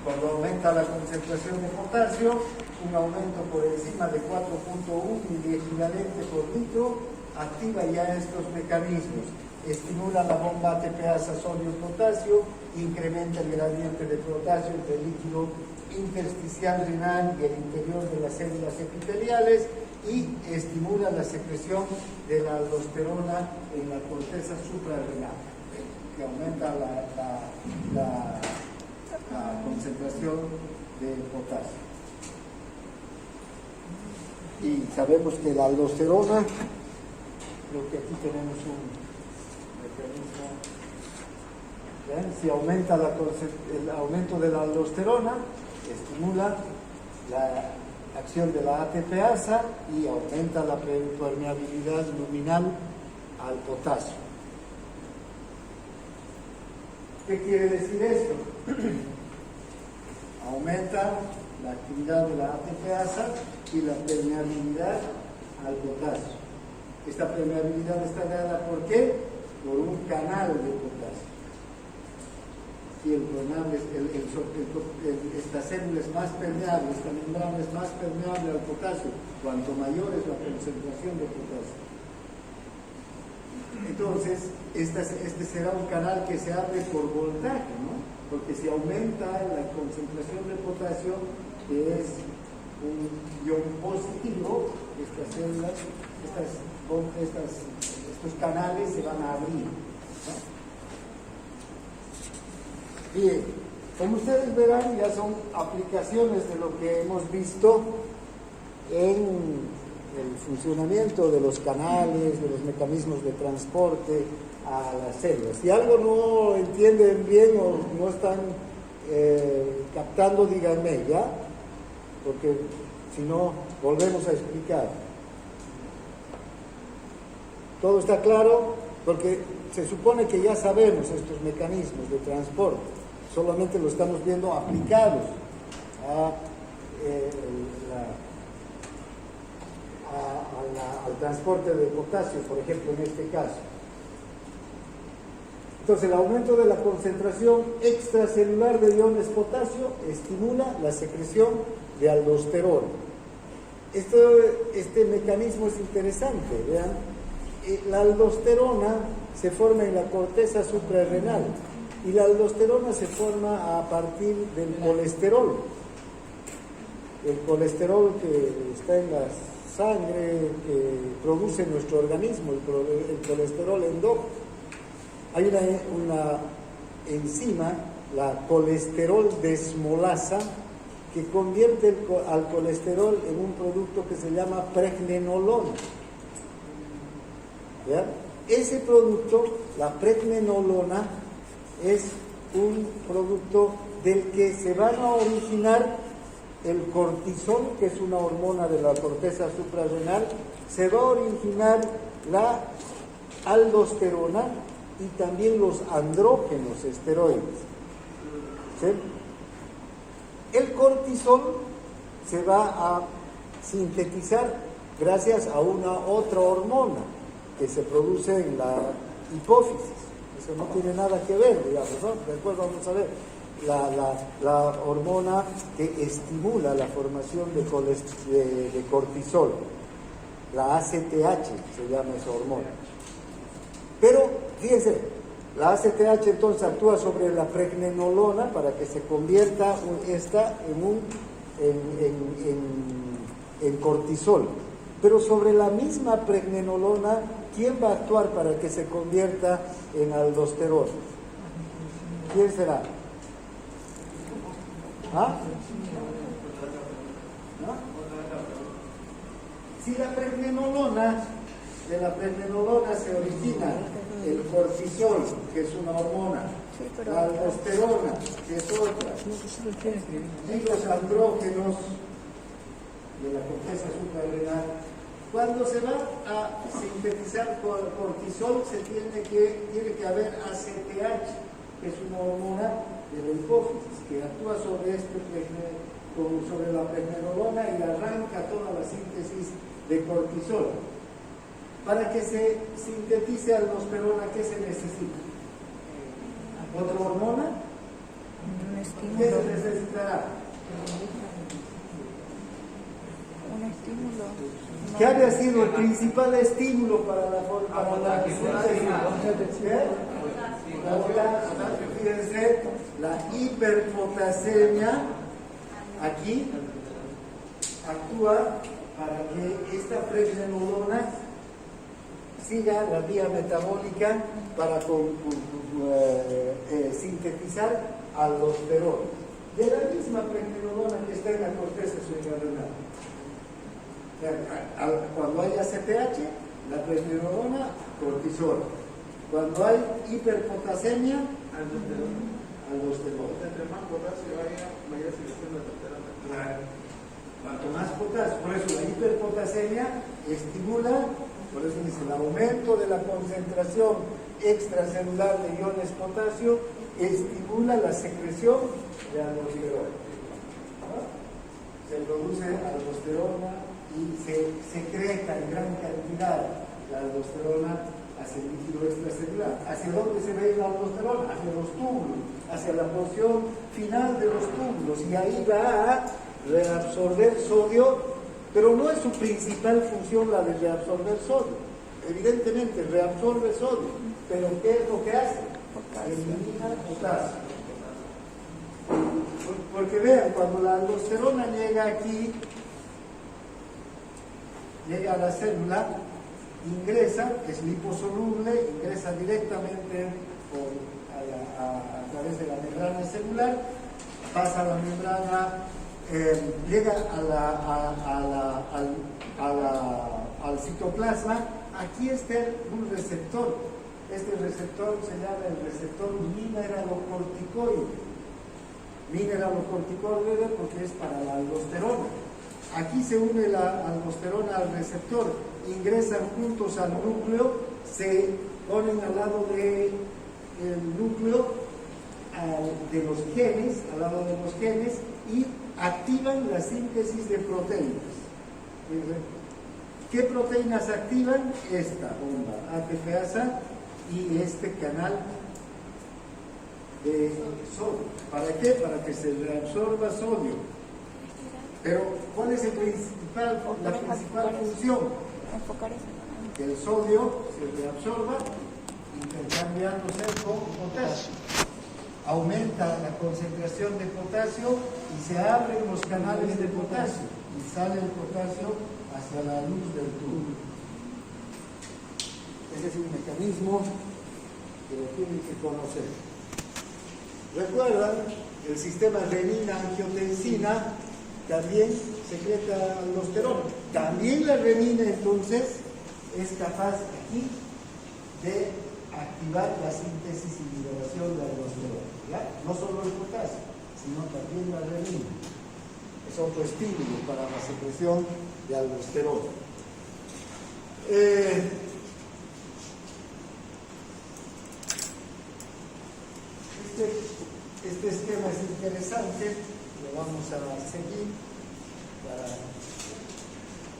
cuando aumenta la concentración de potasio, un aumento por encima de 4.1 miliequivalente por litro activa ya estos mecanismos. Estimula la bomba ATPasa sodio-potasio, incrementa el gradiente de potasio entre el líquido intersticial renal y el interior de las células epiteliales, y estimula la secreción de la aldosterona en la corteza suprarrenal, que aumenta la concentración de potasio. Y sabemos que la aldosterona, creo que aquí tenemos un mecanismo, ¿ven? Si aumenta el aumento de la aldosterona, estimula la acción de la ATPasa y aumenta la permeabilidad luminal al potasio. ¿Qué quiere decir esto? Aumenta la actividad de la ATPasa y la permeabilidad al potasio. Esta permeabilidad está dada ¿por qué? Por un canal de potasio. y el clonable, esta célula es más permeable, esta membrana es más permeable al potasio, cuanto mayor es la concentración de potasio. Entonces, este será un canal que se abre por voltaje, ¿no? Porque si aumenta la concentración de potasio, que es un ion positivo, estas células, estos canales se van a abrir, ¿no? Bien, como ustedes verán, ya son aplicaciones de lo que hemos visto en el funcionamiento de los canales, de los mecanismos de transporte a las células. Si algo no entienden bien o no están captando, díganme, ¿ya? Porque si no, volvemos a explicar. ¿Todo está claro? Porque se supone que ya sabemos estos mecanismos de transporte, solamente lo estamos viendo aplicados al transporte de potasio, por ejemplo, en este caso. Entonces, el aumento de la concentración extracelular de iones potasio estimula la secreción de aldosterona. Este mecanismo es interesante, vean. La aldosterona se forma en la corteza suprarrenal y la aldosterona se forma a partir del colesterol. El colesterol que está en la sangre, que produce nuestro organismo, el colesterol endógeno. Hay una enzima, la colesterol desmolasa, que convierte al colesterol en un producto que se llama pregnenolona. ¿Ya? Ese producto, la pregnenolona, es un producto del que se van a originar el cortisol, que es una hormona de la corteza suprarrenal, se va a originar la aldosterona y también los andrógenos esteroides. ¿Sí? El cortisol se va a sintetizar gracias a una otra hormona que se produce en la hipófisis. Eso no tiene nada que ver, digamos, ¿no? Después vamos a ver la hormona que estimula la formación de cortisol, la ACTH se llama esa hormona. Pero fíjense, la ACTH entonces actúa sobre la pregnenolona para que se convierta esta en cortisol. Pero sobre la misma pregnenolona, ¿quién va a actuar para que se convierta en aldosterona? ¿Quién será? ¿Ah? ¿No? Si la pregnenolona, de la pregnenolona se origina el cortisol, que es una hormona, la aldosterona, que es otra, y los andrógenos de la corteza suprarrenal. Cuando se va a sintetizar cortisol, tiene que haber ACTH, que es una hormona de la hipófisis, que actúa sobre la pregnenolona y arranca toda la síntesis de cortisol. Para que se sintetice aldosterona, ¿qué se necesita? ¿Otra hormona? ¿Qué se necesitará? Un estímulo. ¿Qué había sido el principal estímulo para la fíjense, la hiperpotasemia aquí actúa para que esta pregnenolona siga la vía metabólica para sintetizar aldosterona, de la misma pregnenolona que está en la corteza suprarrenal. Cuando hay ACTH, la pregnenolona, cortisol. Cuando hay hiperpotasemia, aldosterona. Entre más potasio haya, mayor secreción de aldosterona. Cuanto más potasio, por eso la hiperpotasemia estimula, por eso dice, el aumento de la concentración extracelular de iones potasio estimula la secreción de aldosterona. ¿No? Se produce aldosterona y se secreta en gran cantidad la aldosterona hacia el líquido extracelular. ¿Hacia dónde se va a ir la aldosterona? Hacia los túbulos, hacia la porción final de los túbulos, y ahí va a reabsorber sodio, pero no es su principal función la de reabsorber sodio. Evidentemente reabsorbe sodio, pero ¿qué es lo que hace? Elimina potasio. Porque vean, cuando la aldosterona llega aquí, llega a la célula, ingresa, es liposoluble, ingresa directamente a través de la membrana celular, pasa a la membrana, llega al citoplasma. Aquí está un receptor. Este receptor se llama el receptor mineralocorticoide. Mineralocorticoide porque es para la aldosterona. Aquí se une la aldosterona al receptor, ingresan juntos al núcleo, se ponen al lado del núcleo de los genes, al lado de los genes, y activan la síntesis de proteínas. ¿Qué proteínas activan? Esta bomba ATPasa y este canal de sodio. ¿Para qué? Para que se reabsorba sodio. Pero, ¿cuál es la principal función? Enfocar eso. Que el sodio se reabsorba intercambiándose con potasio. Aumenta la concentración de potasio y se abren los canales de potasio y sale el potasio hacia la luz del tubo. Ese es un mecanismo que lo tienen que conocer. ¿Recuerdan? El sistema renina-angiotensina también secreta aldosterona. También la renina entonces es capaz aquí de activar la síntesis y liberación de aldosterona. ¿Ya? No solo el potasio, sino también la renina. Es otro estímulo para la secreción de aldosterona. Este esquema es interesante, lo vamos a seguir.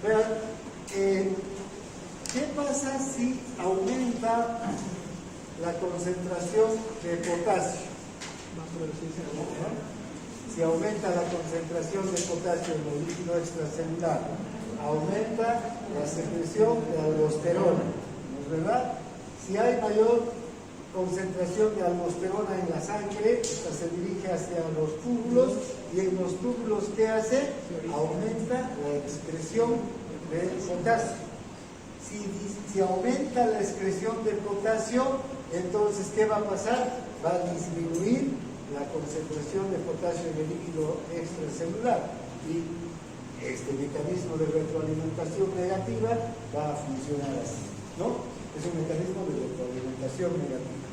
Vean, ¿qué pasa si aumenta la concentración de potasio? Si aumenta la concentración de potasio en el líquido extracelular, aumenta la secreción de aldosterona, ¿no es verdad? Si hay mayor concentración de aldosterona en la sangre, esta se dirige hacia los túbulos, y en los túbulos, ¿qué hace? Aumenta la excreción de potasio. Si aumenta la excreción de potasio, entonces, ¿qué va a pasar? Va a disminuir la concentración de potasio en el líquido extracelular, y este mecanismo de retroalimentación negativa va a funcionar así, ¿no? Es un mecanismo de retroalimentación negativa.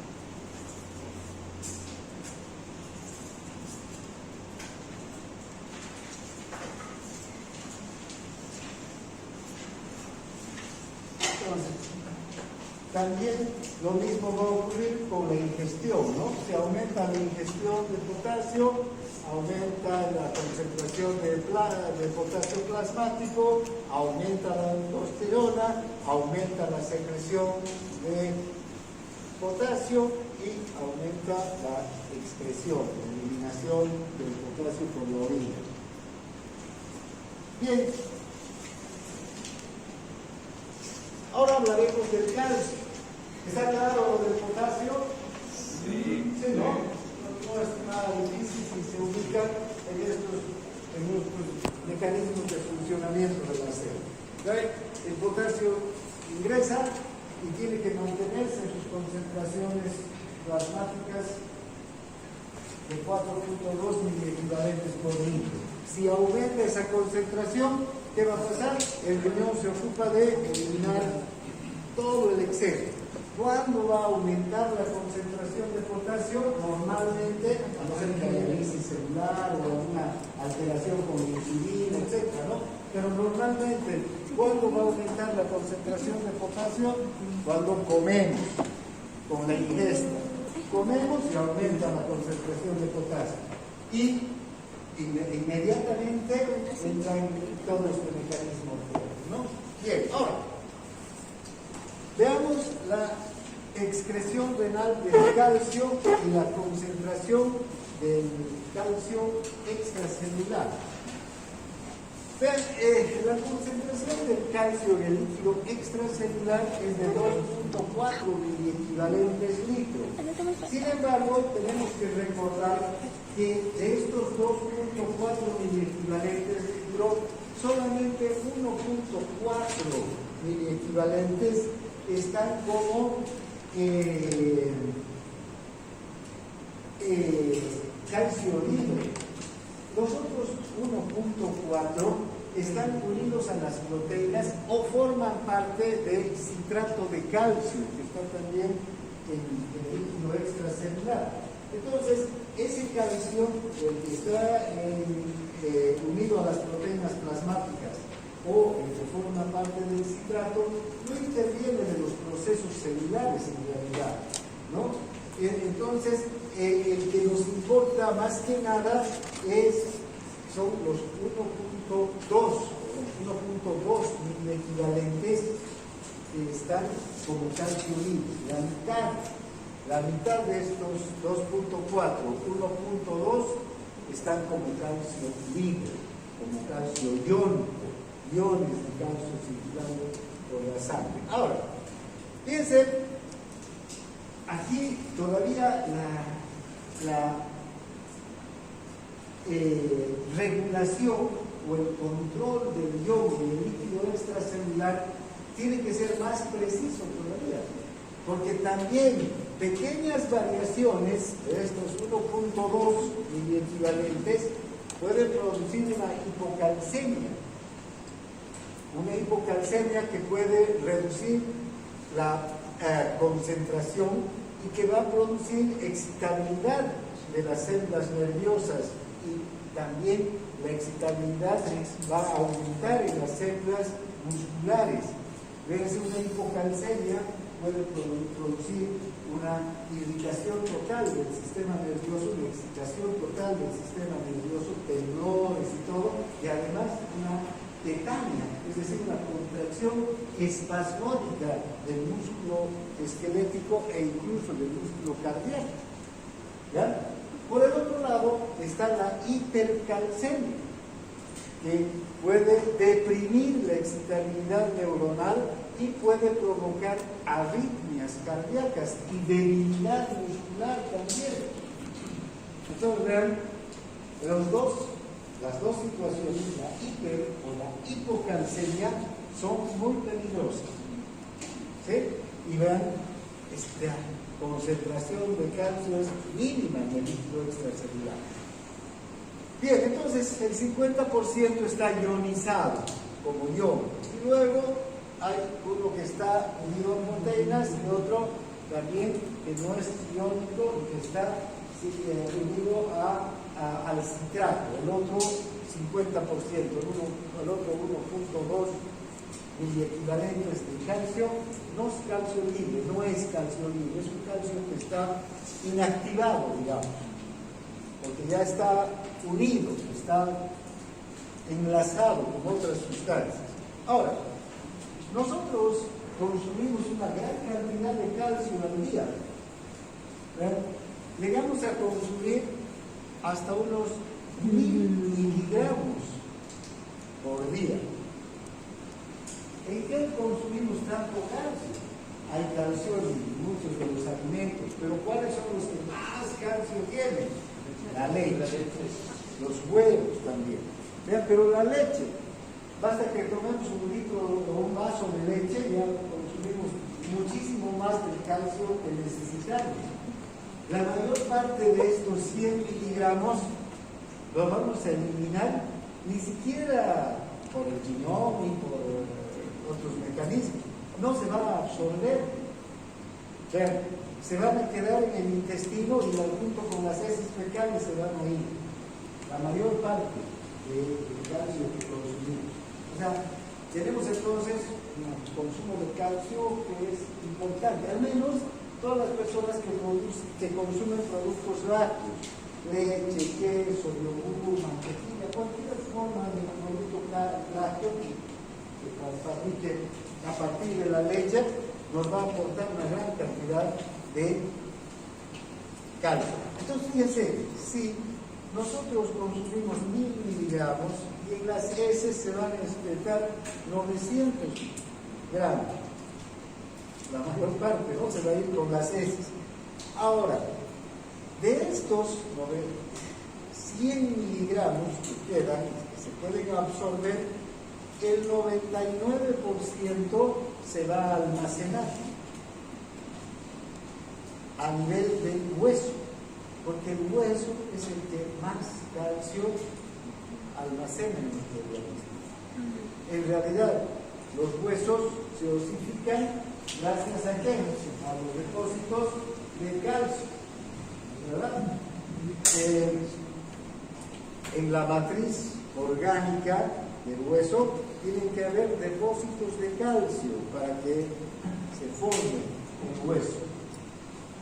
Entonces, también lo mismo va a ocurrir con la ingestión, ¿no? Si aumenta la ingestión de potasio, aumenta la concentración de potasio plasmático, aumenta la aldosterona, aumenta la secreción de potasio y aumenta la excreción, la eliminación del potasio por la orina. Bien. Ahora hablaremos del calcio. ¿Está claro lo del potasio? Sí. Sí, ¿no? No es nada difícil si se ubican en estos mecanismos de funcionamiento de la célula. El potasio ingresa y tiene que mantenerse en sus concentraciones plasmáticas de 4.2 miliequivalentes por litro. Si aumenta esa concentración, ¿qué va a pasar? El riñón se ocupa de eliminar todo el exceso. ¿Cuándo va a aumentar la concentración de potasio? Normalmente, a no ser que haya crisis celular o alguna alteración con insulina, etc., ¿no? Pero normalmente, ¿cuándo va a aumentar la concentración de potasio? Cuando comemos, con la ingesta. Comemos y aumenta la concentración de potasio. Y inmediatamente entra en todo este mecanismo, ¿no? Bien, ahora, Veamos la excreción renal del calcio y la concentración del calcio extracelular. Vean, la concentración del calcio en el líquido extracelular es de 2.4 miliequivalentes litro. Sin embargo, tenemos que recordar que de estos 2.4 miliequivalentes litro, solamente 1.4 miliequivalentes están como calcio libre. Los otros 1.4 están unidos a las proteínas o forman parte del citrato de calcio, que está también en el líquido extracelular. Entonces, ese calcio, el que está unido a las proteínas plasmáticas o el que forma parte del citrato, no interviene en los procesos celulares en realidad, ¿no? Entonces, el que nos importa más que nada son los 1.2 miliequivalentes que están como calcio libre. La mitad de estos 2.4, 1.2 están como calcio libre, como calcio iónico, iones de calcio circulando por la sangre. Ahora, fíjense, aquí todavía la regulación o el control del ion en el líquido extracelular tiene que ser más preciso todavía, porque también pequeñas variaciones de estos 1.2 miliequivalentes pueden producir una hipocalcemia que puede reducir la concentración y que va a producir excitabilidad de las células nerviosas, y también la excitabilidad va a aumentar en las células musculares. Una hipocalcemia puede producir una irritación total del sistema nervioso, una excitación total del sistema nervioso, temblores y todo, y además una tetania, es decir, una contracción espasmódica del músculo esquelético e incluso del músculo cardíaco. ¿Ya? Por el otro lado está la hipercalcemia, que puede deprimir la excitabilidad neuronal y puede provocar arritmias cardíacas y debilidad muscular también. Entonces, vean, las dos situaciones, la hiper o la hipocalcemia, son muy peligrosas. ¿Sí? Y vean, esta concentración de calcio es mínima en el líquido extracelular. Bien, entonces el 50% está ionizado como ion, y luego hay uno que está unido a proteínas y otro también que no es iónico y que está unido al citrato, el otro 50%, el otro 1.2 miliequivalentes de calcio, no es calcio libre, es un calcio que está inactivado, digamos, porque ya está unido, está enlazado con otras sustancias. Ahora, nosotros consumimos una gran cantidad de calcio al día. Llegamos a consumir hasta unos 1000 miligramos por día. ¿En qué consumimos tanto calcio? Hay calcio en muchos de los alimentos, pero ¿cuáles son los que más calcio tienen? La leche, los huevos también. Vean, pero la leche, basta que tomemos un litro o un vaso de leche y ya consumimos muchísimo más del calcio que necesitamos. La mayor parte de estos 100 miligramos los vamos a eliminar ni siquiera por el riñón ni por otros mecanismos, no se van a absorber. Vean, se van a quedar en el intestino y junto con las heces fecales se van a ir. La mayor parte del calcio que consumimos. O sea, tenemos entonces un consumo de calcio que es importante, al menos todas las personas que consumen productos lácteos, leche, queso, yogur, mantequilla, cualquier forma de producto lácteo que fabrique a partir de la leche, nos va a aportar una gran cantidad de calcio. Entonces, fíjense, si nosotros consumimos 1000 miligramos y en las heces se van a excretar 900 gramos, la mayor parte, ¿no? Se va a ir con las heces. Ahora, de estos 100 miligramos que quedan, que se pueden absorber, el 99% se va a almacenar a nivel del hueso, porque el hueso es el que más calcio almacena en nuestro organismo. En realidad, los huesos se osifican gracias a qué? A los depósitos de calcio, ¿verdad? En la matriz orgánica del hueso tienen que haber depósitos de calcio para que se forme el hueso.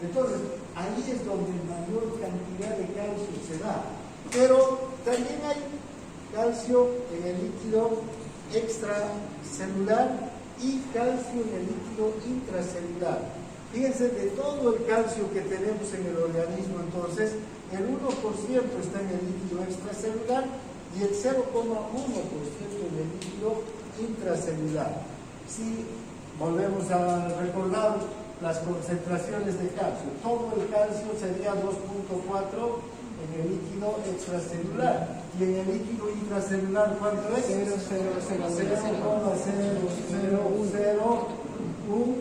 Entonces, ahí es donde mayor cantidad de calcio se da. Pero también hay calcio en el líquido extracelular y calcio en el líquido intracelular. Fíjense, de todo el calcio que tenemos en el organismo, entonces, el 1% está en el líquido extracelular y el 0,1% en el líquido intracelular. Si volvemos a recordar las concentraciones de calcio, todo el calcio sería 2.4 en el líquido extracelular y en el líquido intracelular, ¿cuánto es? 0,0001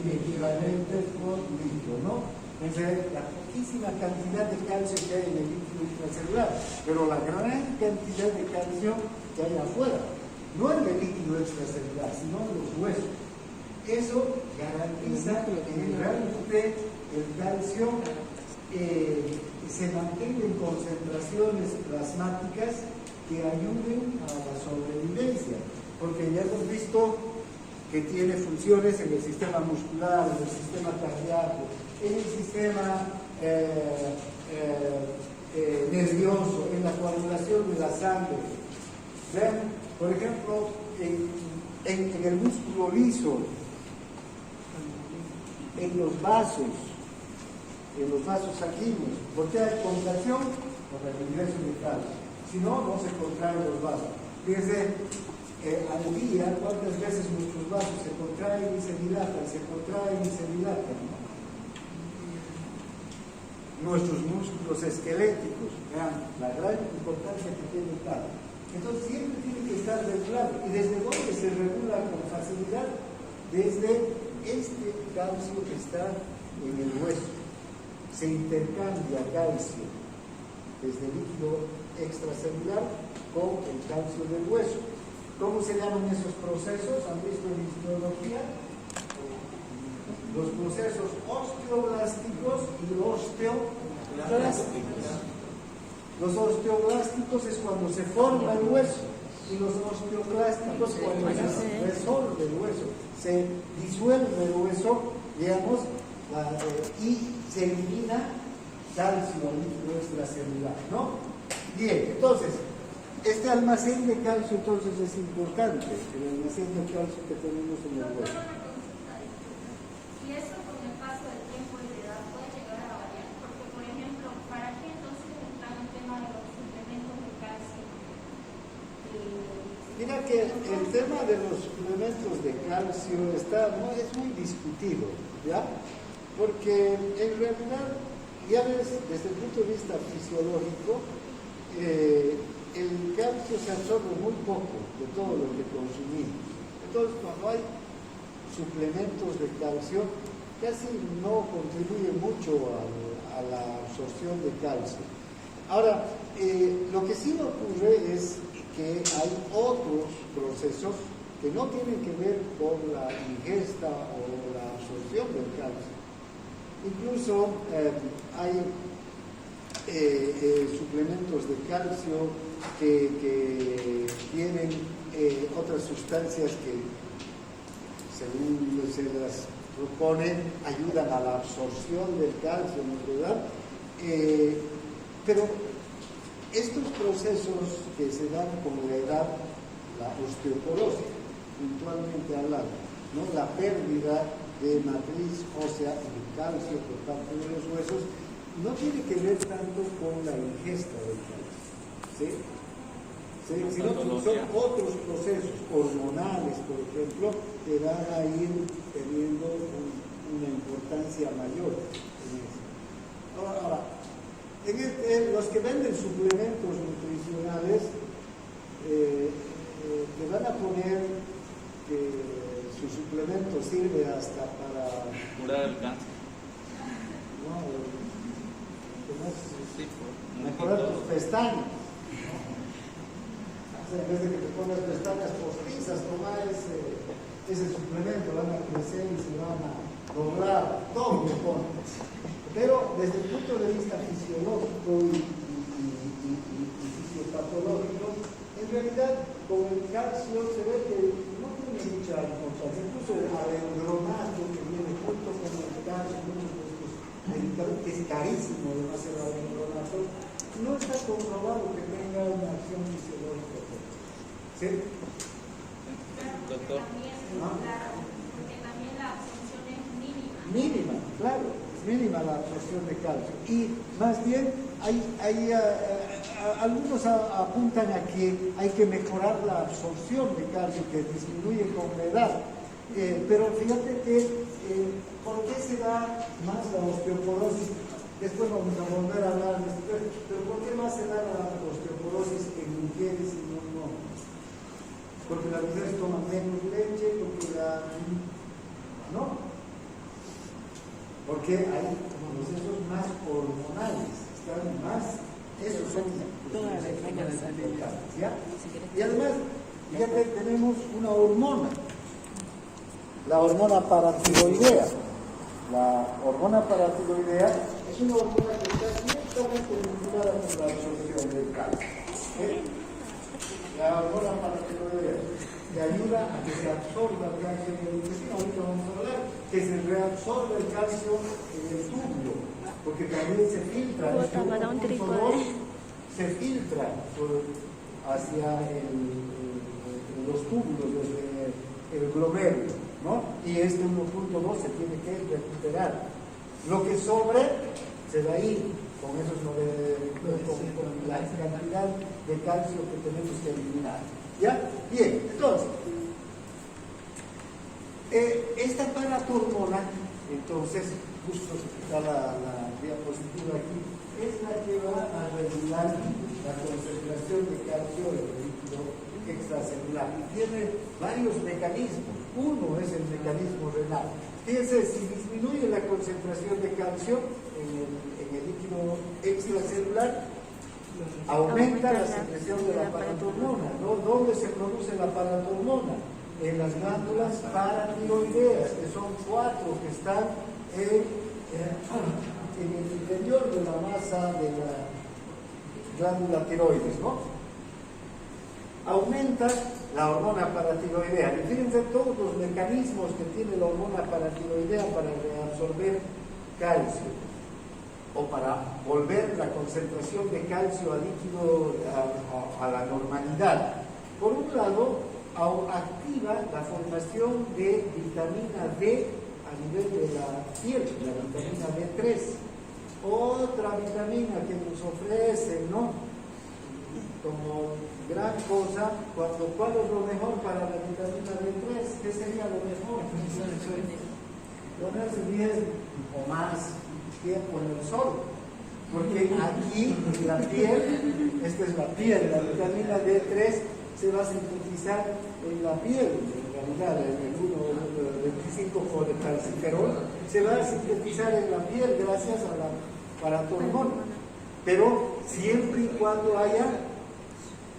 equivalentes por litro, ¿no? Entonces, la poquísima cantidad de calcio que hay en el líquido intracelular, pero la gran cantidad de calcio que hay afuera, no en el líquido extracelular, sino en los huesos. Eso garantiza que realmente el calcio se mantenga en concentraciones plasmáticas que ayuden a la sobrevivencia, porque ya hemos visto que tiene funciones en el sistema muscular, en el sistema cardíaco, en el sistema nervioso, en la coagulación de la sangre. ¿Ven? Por ejemplo, en el músculo liso, en los vasos sanguíneos. ¿Por qué hay contracción? Por el ingreso de calcio. Si no, no se contraen los vasos. Fíjense, al día, ¿cuántas veces nuestros vasos se contraen y se dilatan? Se contraen y se dilatan. Nuestros músculos esqueléticos, vean la gran importancia que tiene el calcio. Entonces siempre tiene que estar regulado. ¿Y desde dónde se regula con facilidad? Desde este calcio que está en el hueso. Se intercambia calcio desde el líquido extracelular con el calcio del hueso. ¿Cómo se llaman esos procesos? ¿Han visto en histología? Los procesos osteoblásticos y osteoclásticos. Los osteoblásticos es cuando se forma el hueso y los osteoclásticos cuando se resolve el hueso, se disuelve el hueso, digamos, y se elimina calcio al líquido extracelular, ¿no? Bien, entonces, este almacén de calcio entonces es importante, el almacén de calcio que tenemos en el hueso. Y eso con el paso del tiempo y de edad puede llegar a variar, porque por ejemplo, ¿para qué entonces está el tema de los suplementos de calcio? Mira que el tema de los suplementos de calcio es muy discutido, ¿ya? Porque en realidad, ya ves, desde el punto de vista fisiológico, el calcio se absorbe muy poco de todo lo que consumimos. Entonces, cuando hay suplementos de calcio, casi no contribuye mucho a la absorción de calcio. Ahora, lo que sí me ocurre es que hay otros procesos que no tienen que ver con la ingesta o la absorción del calcio. Incluso hay suplementos de calcio que tienen otras sustancias que, según se las propone, ayudan a la absorción del calcio, ¿no es verdad? Pero estos procesos que se dan con la edad, la osteoporosis, puntualmente hablando, ¿no? La pérdida de matriz ósea y calcio por parte de los huesos no tiene que ver tanto con la ingesta del calcio, ¿sí? ¿Sí? Sino que son otros procesos hormonales, por ejemplo, que van a ir teniendo una importancia mayor en eso. Ahora, los que venden suplementos nutricionales te van a poner que su suplemento sirve hasta para curar el cáncer. No, Sí, mejorar tus pestañas. O sea, en vez de que te pongas pestañas postizas, toma ese suplemento, van a crecer y se van a doblar, todo lo pones. Pero desde el punto de vista fisiológico y fisiopatológico, en realidad con el calcio se ve que no tiene mucha importancia. Incluso el aerogronato que viene junto con el calcio, que es carísimo además el aerogronato, no está comprobado que tenga una acción fisiológica. ¿Sí? Doctor. Porque también la absorción es mínima. Mínima, claro, es mínima la absorción de calcio. Y más bien, algunos apuntan a que hay que mejorar la absorción de calcio, que disminuye con la edad. Pero fíjate que, ¿por qué se da más la osteoporosis? Después vamos a volver a hablar de esto, pero ¿por qué más se da la osteoporosis en mujeres y no en hombres? Porque las mujeres toman menos leche, porque ¿no? Porque hay procesos más hormonales, están más, esos son los importantes, ¿ya? Y además, fíjate, tenemos una hormona, la hormona paratiroidea. La hormona paratiroidea es una hormona que está directamente vinculada con la absorción del calcio. La hormona paratiroidea te ayuda a que se absorba el calcio en el intestino. Ahorita vamos a hablar que se reabsorbe el calcio en el túbulo, porque también se filtra. Se filtra hacia los túbulos, desde el glomérulo, ¿no? Y este 1.2 se tiene que recuperar. Lo que sobre se va a ir con la cantidad de calcio que tenemos que eliminar. ¿Ya? Bien, entonces, esta paratormona, entonces, justo está la diapositiva aquí, es la que va a regular la concentración de calcio en el líquido extracelular. Y tiene varios mecanismos. Uno es el mecanismo renal. Fíjense, si disminuye la concentración de calcio en el líquido extracelular, aumenta la secreción de la paratormona, ¿no? ¿Dónde se produce la paratormona? En las glándulas paratiroideas, que son 4 que están en el interior de la masa de la glándula tiroides, ¿no? Aumenta la hormona paratiroidea. Y fíjense todos los mecanismos que tiene la hormona paratiroidea para reabsorber calcio o para volver la concentración de calcio a líquido a la normalidad. Por un lado, activa la formación de vitamina D a nivel de la piel, la vitamina D3. Otra vitamina que nos ofrece, ¿no? Como gran cosa, ¿cuál es lo mejor para la vitamina D3? ¿Qué sería lo mejor? Ponerse 10 o más tiempo en el sol, porque aquí la piel, esta es la piel, la vitamina D3 se va a sintetizar en la piel, en realidad el 1,25-calciferol se va a sintetizar en la piel gracias a la paratormona, pero siempre y cuando haya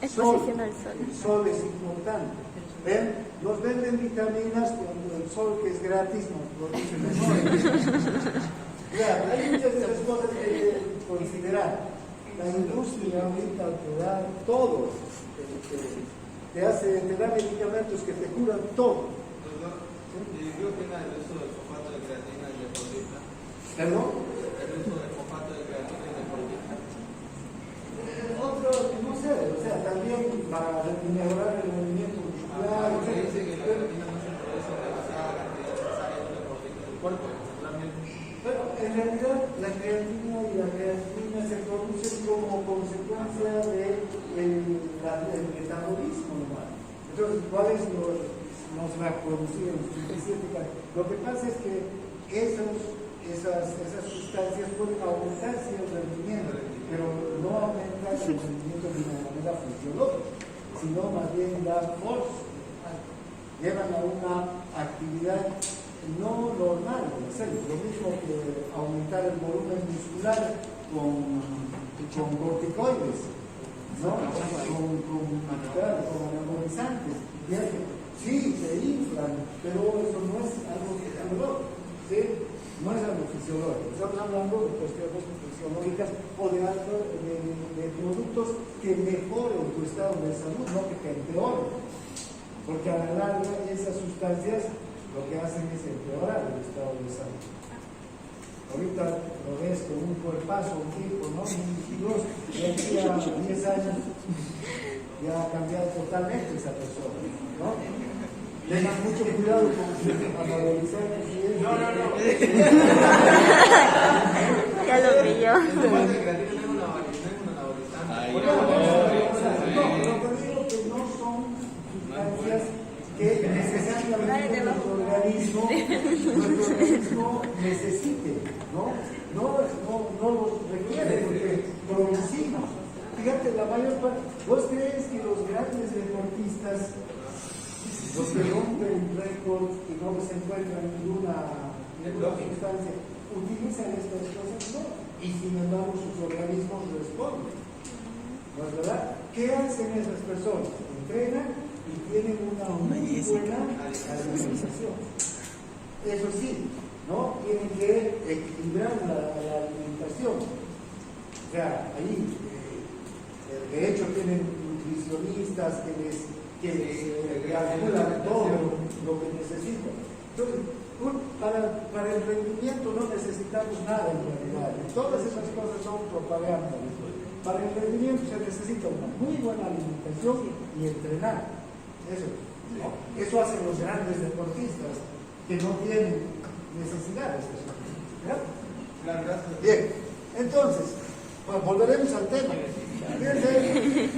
sol. El sol es importante. ¿Ven? Nos venden vitaminas cuando el sol, que es gratis, nos produce mejor. Claro, hay muchas de esas cosas que hay que considerar. La industria ahorita te da todo, te da medicamentos que te curan todo. ¿Y qué opina del uso del fosfato de creatina y de proteína? ¿Perdón? El uso del fosfato de creatina y de proteína. Otro, no sé, o sea, también para mejorar el movimiento muscular. Se dice que la creatina no se produce en demasiada cantidad necesaria de una proteína. el metabolismo humano. Entonces, ¿cuál es lo que nos va a producir el suficiente calcio? Lo que pasa es que esas sustancias pueden aumentar el rendimiento, pero no aumentan el rendimiento de una manera fisiológica, sino más bien dan force, llevan a una actividad no normal de la célula. Lo mismo que aumentar el volumen muscular con corticoides, ¿no? con anabolizantes. Sí, se inflan, pero eso no es algo fisiológico, ¿sí? No es algo fisiológico. Estamos hablando de cuestiones fisiológicas o de productos que mejoren tu estado de salud, no que te empeoren. Porque a la larga esas sustancias lo que hacen es empeorar el estado de salud. Ahorita lo ves con un cuerpazo, un tipo, ¿no? Un 22, y aquí a 10 años ya ha cambiado totalmente esa persona, ¿no? Tengan mucho cuidado con sus anabolizantes y eso. No. Ya lo pilló. En la parte de creatina tengo un anabolizante. Lo que digo que no son sustancias que necesariamente nuestro organismo necesite, ¿no? No los requiere porque producimos. Fíjate, la mayor parte, ¿vos crees que los grandes deportistas, los que rompen récords y no se encuentran ninguna sustancia, utilizan estas cosas? No. Y sin embargo sus organismos responden. ¿No es verdad? ¿Qué hacen esas personas? Entrenan y tienen una muy buena alimentación. Eso sí, ¿no? Tienen que equilibrar la alimentación. O sea, ahí, de hecho, tienen nutricionistas que calculan todo lo que necesitan. Entonces, para el rendimiento no necesitamos nada en realidad. Todas esas cosas son propaganda. Para el rendimiento se necesita una muy buena alimentación y entrenar. Eso, ¿no? Eso hacen los grandes deportistas que no tienen necesidad de estas cosas. Claro, gracias. Bien, entonces, bueno, volveremos al tema. Fíjense,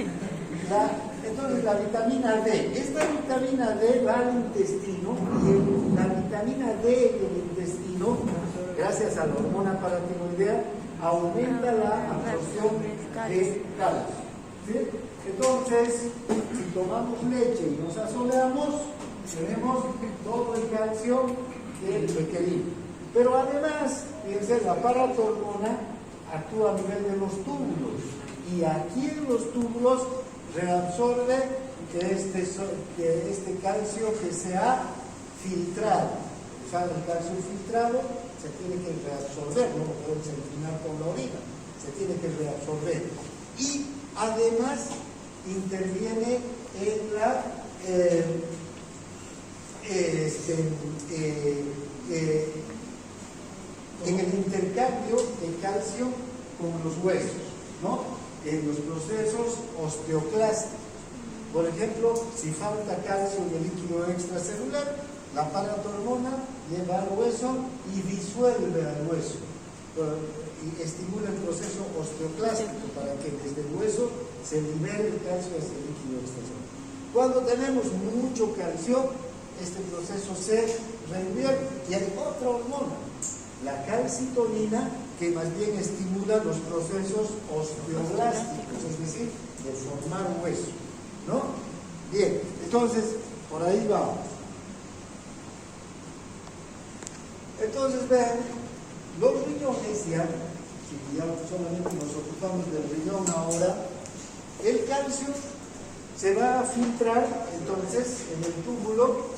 entonces la vitamina D. Esta vitamina D va al intestino y la vitamina D del intestino, gracias a la hormona paratiroidea, aumenta la absorción de calcio. ¿Sí? Entonces, si tomamos leche y nos asoleamos, tenemos todo el calcio que requerimos. Pero además, fíjense, la paratormona actúa a nivel de los túbulos y aquí en los túbulos reabsorbe este calcio que se ha filtrado. O sea, el calcio filtrado se tiene que reabsorber, no lo podemos eliminar con la orina, se tiene que reabsorber. Y además interviene en la en el intercambio de calcio con los huesos, ¿no? En los procesos osteoclásticos. Por ejemplo, si falta calcio en el líquido extracelular, la paratormona lleva al hueso y disuelve al hueso y estimula el proceso osteoclástico para que desde el hueso se libere el calcio hacia el líquido extracelular. Cuando tenemos mucho calcio, este proceso se revierte y hay otra hormona, la calcitonina, que más bien estimula los procesos osteoblásticos, es decir, de formar hueso, ¿no? Bien, entonces, por ahí vamos. Entonces, vean, los riñones ya, si ya solamente nos ocupamos del riñón ahora, el calcio se va a filtrar entonces en el túbulo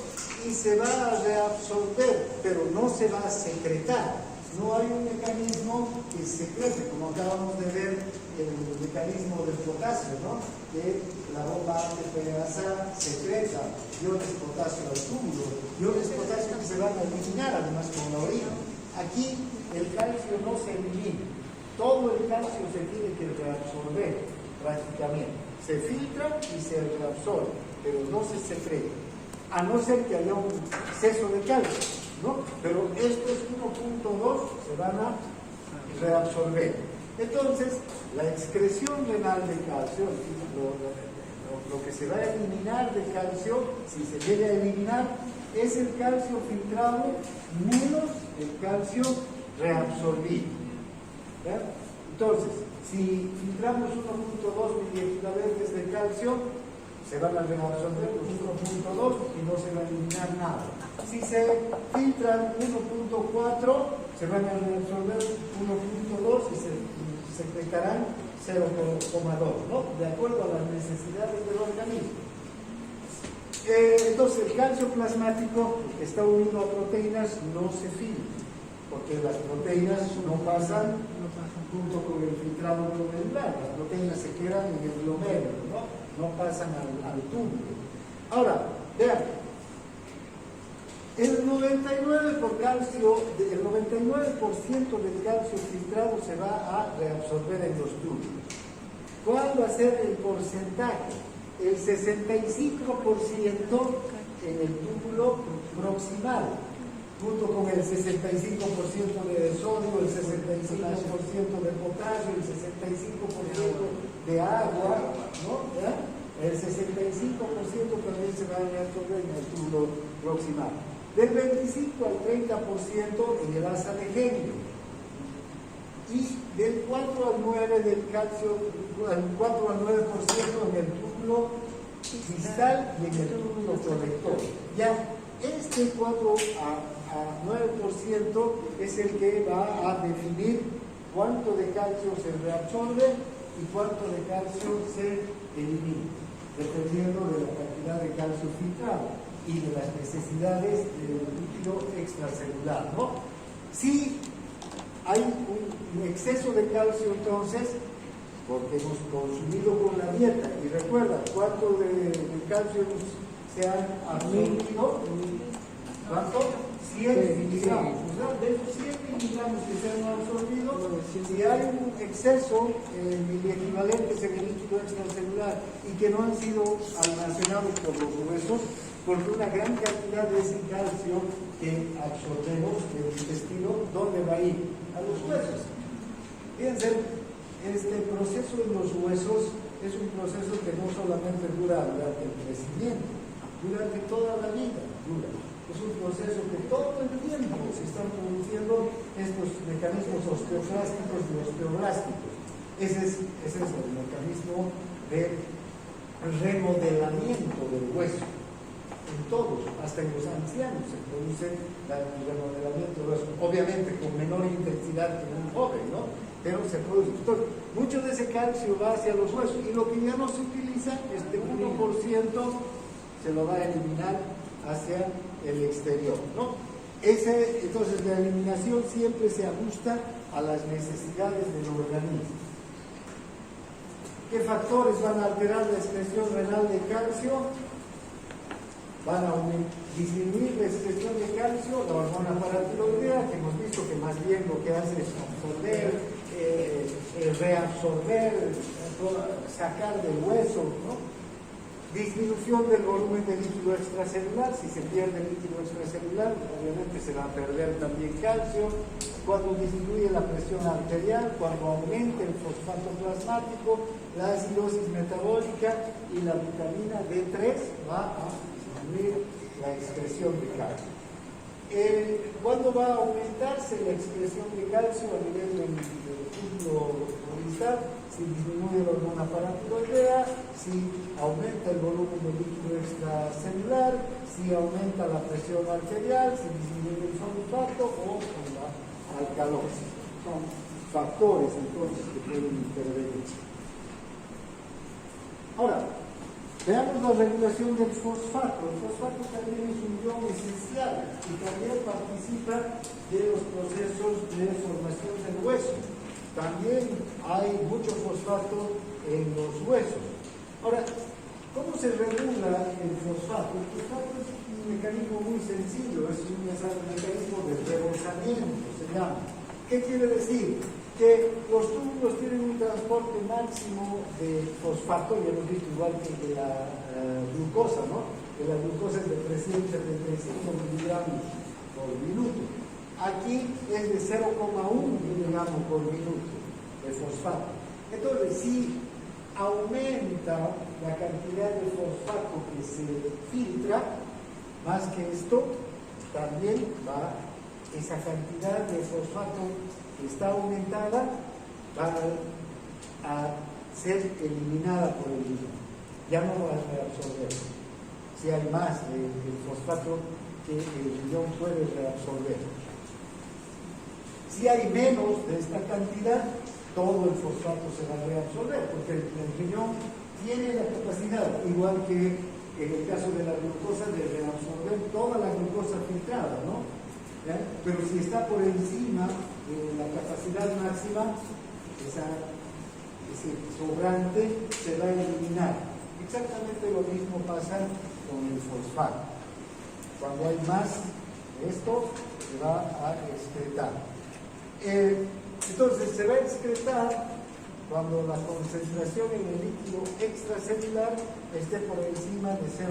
y se va a reabsorber, pero no se va a secretar. No hay un mecanismo que secrete, como acabamos de ver el mecanismo del potasio, ¿no? Que la bomba ATPasa secreta iones de potasio al túbulo, iones de potasio que se van a eliminar además con la orina. Aquí el calcio no se elimina, todo el calcio se tiene que reabsorber prácticamente. Se filtra y se reabsorbe, pero no se secreta, a no ser que haya un exceso de calcio, ¿no? Pero estos 1.2 se van a reabsorber. Entonces, la excreción renal de calcio, lo que se va a eliminar del calcio, si se llega a eliminar, es el calcio filtrado menos el calcio reabsorbido. ¿Ya? Entonces, si filtramos 1.2 miliequivalentes de calcio, se van a reabsorber los 1.2 y no se va a eliminar nada. Si se filtran 1.4, se van a reabsorber 1.2 y se secretarán 0.2, ¿no? De acuerdo a las necesidades del organismo. Entonces, el calcio plasmático que está unido a proteínas no se filtra, porque las proteínas no pasan junto con el filtrado glomerular. Las proteínas se quedan en el glomérulo, no pasan al túbulo. Ahora, vean, el 99% del calcio filtrado se va a reabsorber en los túbulos. ¿Cuál va a ser el porcentaje? El 65% en el túbulo proximal, junto con el 65% de sodio, el 65% de potasio, el 65% de agua, ¿no? ¿Ya? El 65% también se va a reabsorber en el túbulo proximal. Del 25 al 30% en el asa de genio. Y del 4 al 9% del calcio, al 4 al 9% en el túbulo distal y en el túbulo colector. Ya este 4 a 9% es el que va a definir cuánto de calcio se reabsorbe y cuánto de calcio se elimina, dependiendo de la cantidad de calcio filtrado y de las necesidades del líquido extracelular, ¿no? Si hay un exceso de calcio, entonces, porque hemos consumido con la dieta, y recuerda, ¿cuánto de calcio se han absorbido? ¿Cuánto? 100 miligramos. De esos 100 miligramos que se han absorbido, si hay un exceso en miliequivalentes en el líquido extracelular y que no han sido almacenados por los huesos, porque una gran cantidad de ese calcio que absorbemos del intestino, ¿dónde va a ir? A los huesos. Fíjense, este proceso en los huesos es un proceso que no solamente dura durante el crecimiento, durante toda la vida dura. Es un proceso que todo el tiempo se están produciendo estos mecanismos osteoclásticos y osteoblásticos. Ese es el mecanismo de remodelamiento del hueso. En todos, hasta en los ancianos se produce el remodelamiento del hueso, obviamente con menor intensidad que un joven, ¿no? Pero se produce. Entonces, mucho de ese calcio va hacia los huesos y lo que ya no se utiliza, este 1%, se lo va a eliminar hacia el exterior, ¿no? Entonces, la eliminación siempre se ajusta a las necesidades del organismo. ¿Qué factores van a alterar la excreción renal de calcio? Van a disminuir la excreción de calcio, la hormona paratiroidea, que hemos visto que más bien lo que hace es absorber, reabsorber, sacar del hueso, ¿no? Disminución del volumen de líquido extracelular. Si se pierde el líquido extracelular, obviamente se va a perder también calcio. Cuando disminuye la presión arterial, cuando aumenta el fosfato plasmático, la acidosis metabólica y la vitamina D3 va a disminuir la excreción de calcio. ¿Cuándo va a aumentarse la excreción de calcio a nivel del túbulo distal? Si disminuye la hormona paratiroidea, si aumenta el volumen de líquido extracelular, si aumenta la presión arterial, si disminuye el fosfato o la alcalosis. Son factores entonces que pueden intervenir. Ahora, veamos la regulación del fosfato. El fosfato también es un ion esencial y también participa de los procesos de formación del hueso. También hay mucho fosfato en los huesos. Ahora, ¿cómo se regula el fosfato? El fosfato es un mecanismo muy sencillo, es un mecanismo de rebosamiento, se llama. ¿Qué quiere decir? Que los túbulos tienen un transporte máximo de fosfato, ya hemos visto igual que de la glucosa, ¿no? Que la glucosa es de 375 miligramos por minuto. Aquí es de 0,1 miligramos por minuto de fosfato. Entonces, si aumenta la cantidad de fosfato que se filtra, más que esto, también va esa cantidad de fosfato que está aumentada, va a ser eliminada por el riñón. Ya no va a reabsorber. Si hay más del fosfato que el riñón puede reabsorber. Si hay menos de esta cantidad, todo el fosfato se va a reabsorber, porque el riñón tiene la capacidad, igual que en el caso de la glucosa, de reabsorber toda la glucosa filtrada, ¿no? ¿Ya? Pero si está por encima de la capacidad máxima, ese sobrante se va a eliminar. Exactamente lo mismo pasa con el fosfato. Cuando hay más de esto, se va a excretar. Entonces, se va a excretar cuando la concentración en el líquido extracelular esté por encima de 0,8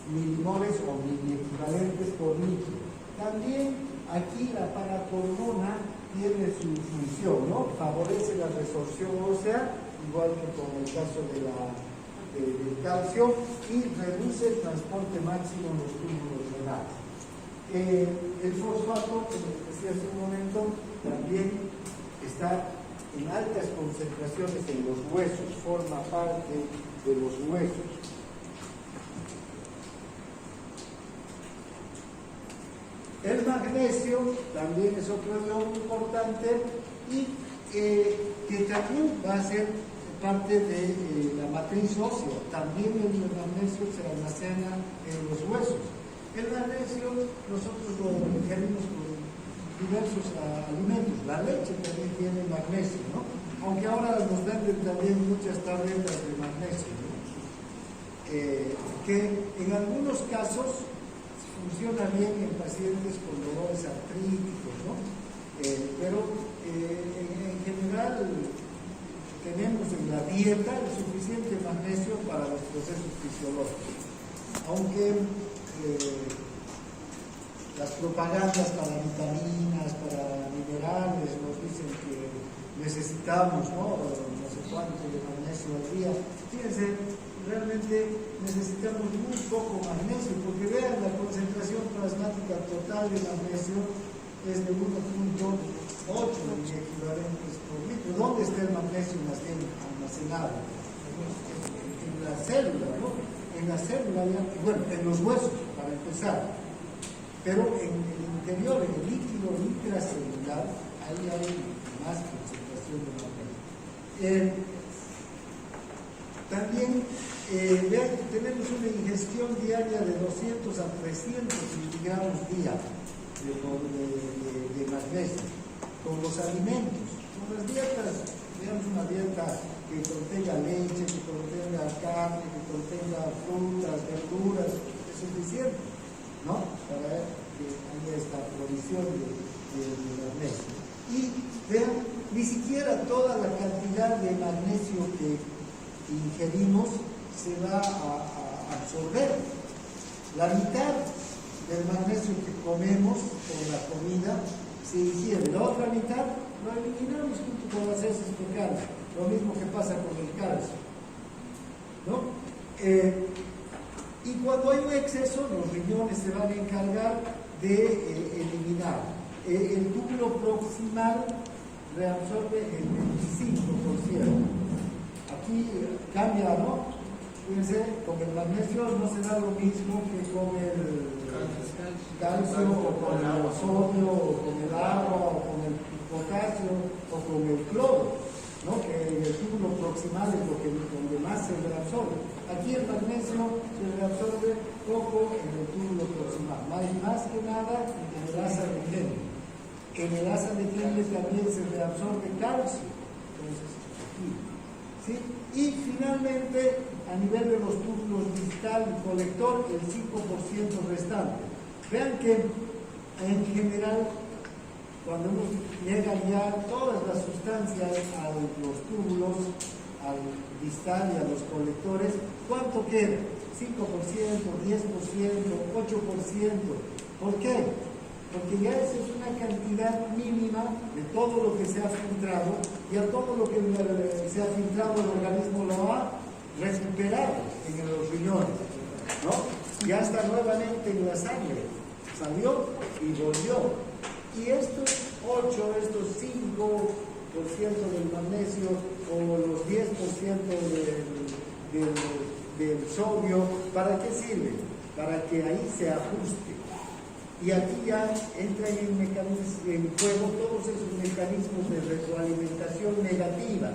milimoles o miliequivalentes por litro. También aquí la paratormona tiene su función, ¿no? Favorece la resorción ósea, igual que con el caso del calcio, y reduce el transporte máximo en los túbulos renales. El fosfato, como decía hace un momento, también está en altas concentraciones en los huesos, forma parte de los huesos. El magnesio también es otro ion importante y que también va a ser parte de la matriz ósea. También el magnesio se almacena en los huesos. El magnesio nosotros lo ingerimos con diversos alimentos. La leche también tiene magnesio, ¿no? Aunque ahora nos venden también muchas tabletas de magnesio, ¿no? Que en algunos casos funciona bien en pacientes con dolores artríticos, ¿no? Pero en general tenemos en la dieta el suficiente magnesio para los procesos fisiológicos. Aunque las propagandas para vitaminas, para minerales nos dicen que necesitamos, ¿no? No sé cuánto de magnesio al día. Fíjense, realmente necesitamos muy poco magnesio, porque vean, la concentración plasmática total de magnesio es de 1.8 equivalentes por litro. ¿Dónde está el magnesio más bien almacenado? En la célula, ¿no? En la célula, bueno, en los huesos, para empezar. Pero en el interior, en el líquido intracelular, ahí hay más concentración de magnesio. También vean que tenemos una ingestión diaria de 200 a 300 miligramos día de magnesio con los alimentos. Con las dietas, veamos una dieta que contenga leche, que contenga carne, que contenga frutas, verduras, es suficiente, ¿no? Para que haya esta provisión de magnesio. Y vean, ni siquiera toda la cantidad de magnesio que ingerimos se va a absorber. La mitad del magnesio que comemos con la comida se ingiere, la otra mitad lo eliminamos junto con las heces fecales, lo mismo que pasa con el calcio, ¿no? Y cuando hay un exceso, los riñones se van a encargar de eliminar. El túbulo proximal reabsorbe el 25%. Aquí cambia, ¿no? Fíjense, con el magnesio no se da lo mismo que con el calcio, o con el sodio, o con el agua, o con el potasio, o con el cloro, ¿no? Que el túbulo proximal es donde más se reabsorbe. Aquí el magnesio se reabsorbe poco en el túbulo proximal, más que nada en el asa de Henle. En el asa de Henle también se reabsorbe calcio. Entonces, aquí. ¿Sí? Y finalmente, a nivel de los túbulos distal y colector, el 5% restante. Vean que en general, cuando llegan ya todas las sustancias a los túbulos, al distal y a los colectores, ¿cuánto queda? 5%, 10%, 8%. ¿Por qué? porque ya esa es una cantidad mínima de todo lo que se ha filtrado, y a todo lo que se ha filtrado el organismo lo ha recuperado en los riñones, ¿no? Ya está nuevamente en la sangre, salió y volvió. Y estos 8, estos 5% del magnesio o los 10% del sodio, ¿para qué sirve? Para que ahí se ajuste. Y aquí ya entran en juego todos esos mecanismos de retroalimentación negativa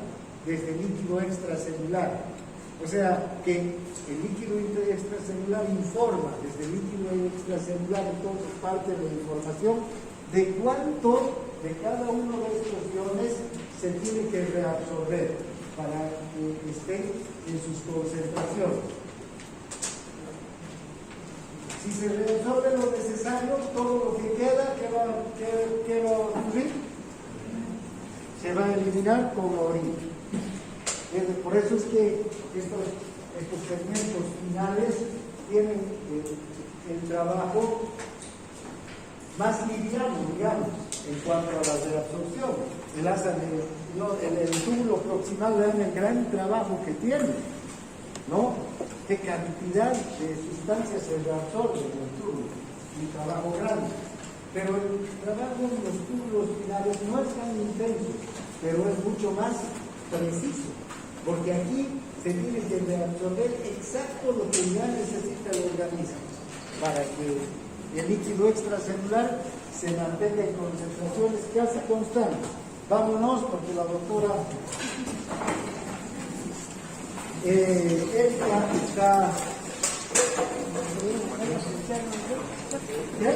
desde el líquido extracelular. O sea, que el líquido extracelular informa desde el líquido extracelular, entonces parte de la información de cuánto de cada uno de estos iones se tiene que reabsorber para que estén en sus concentraciones. Si se reabsorbe lo necesario, todo lo que queda, ¿qué va a ocurrir? Se va a eliminar con la orina. Por eso es que estos segmentos finales tienen el trabajo más liviano, digamos, en cuanto a la reabsorción. El túbulo proximal es el gran trabajo que tiene, ¿no? ¿Qué cantidad de sustancias se reabsorben en el túbulo? Un trabajo grande. Pero el trabajo en los túbulos finales no es tan intenso, pero es mucho más preciso. Porque aquí se tiene que reabsorber exacto lo que ya necesita el organismo para que el líquido extracelular se mantenga en concentraciones casi constantes. Vámonos, porque la doctora Erika está... ¿Qué?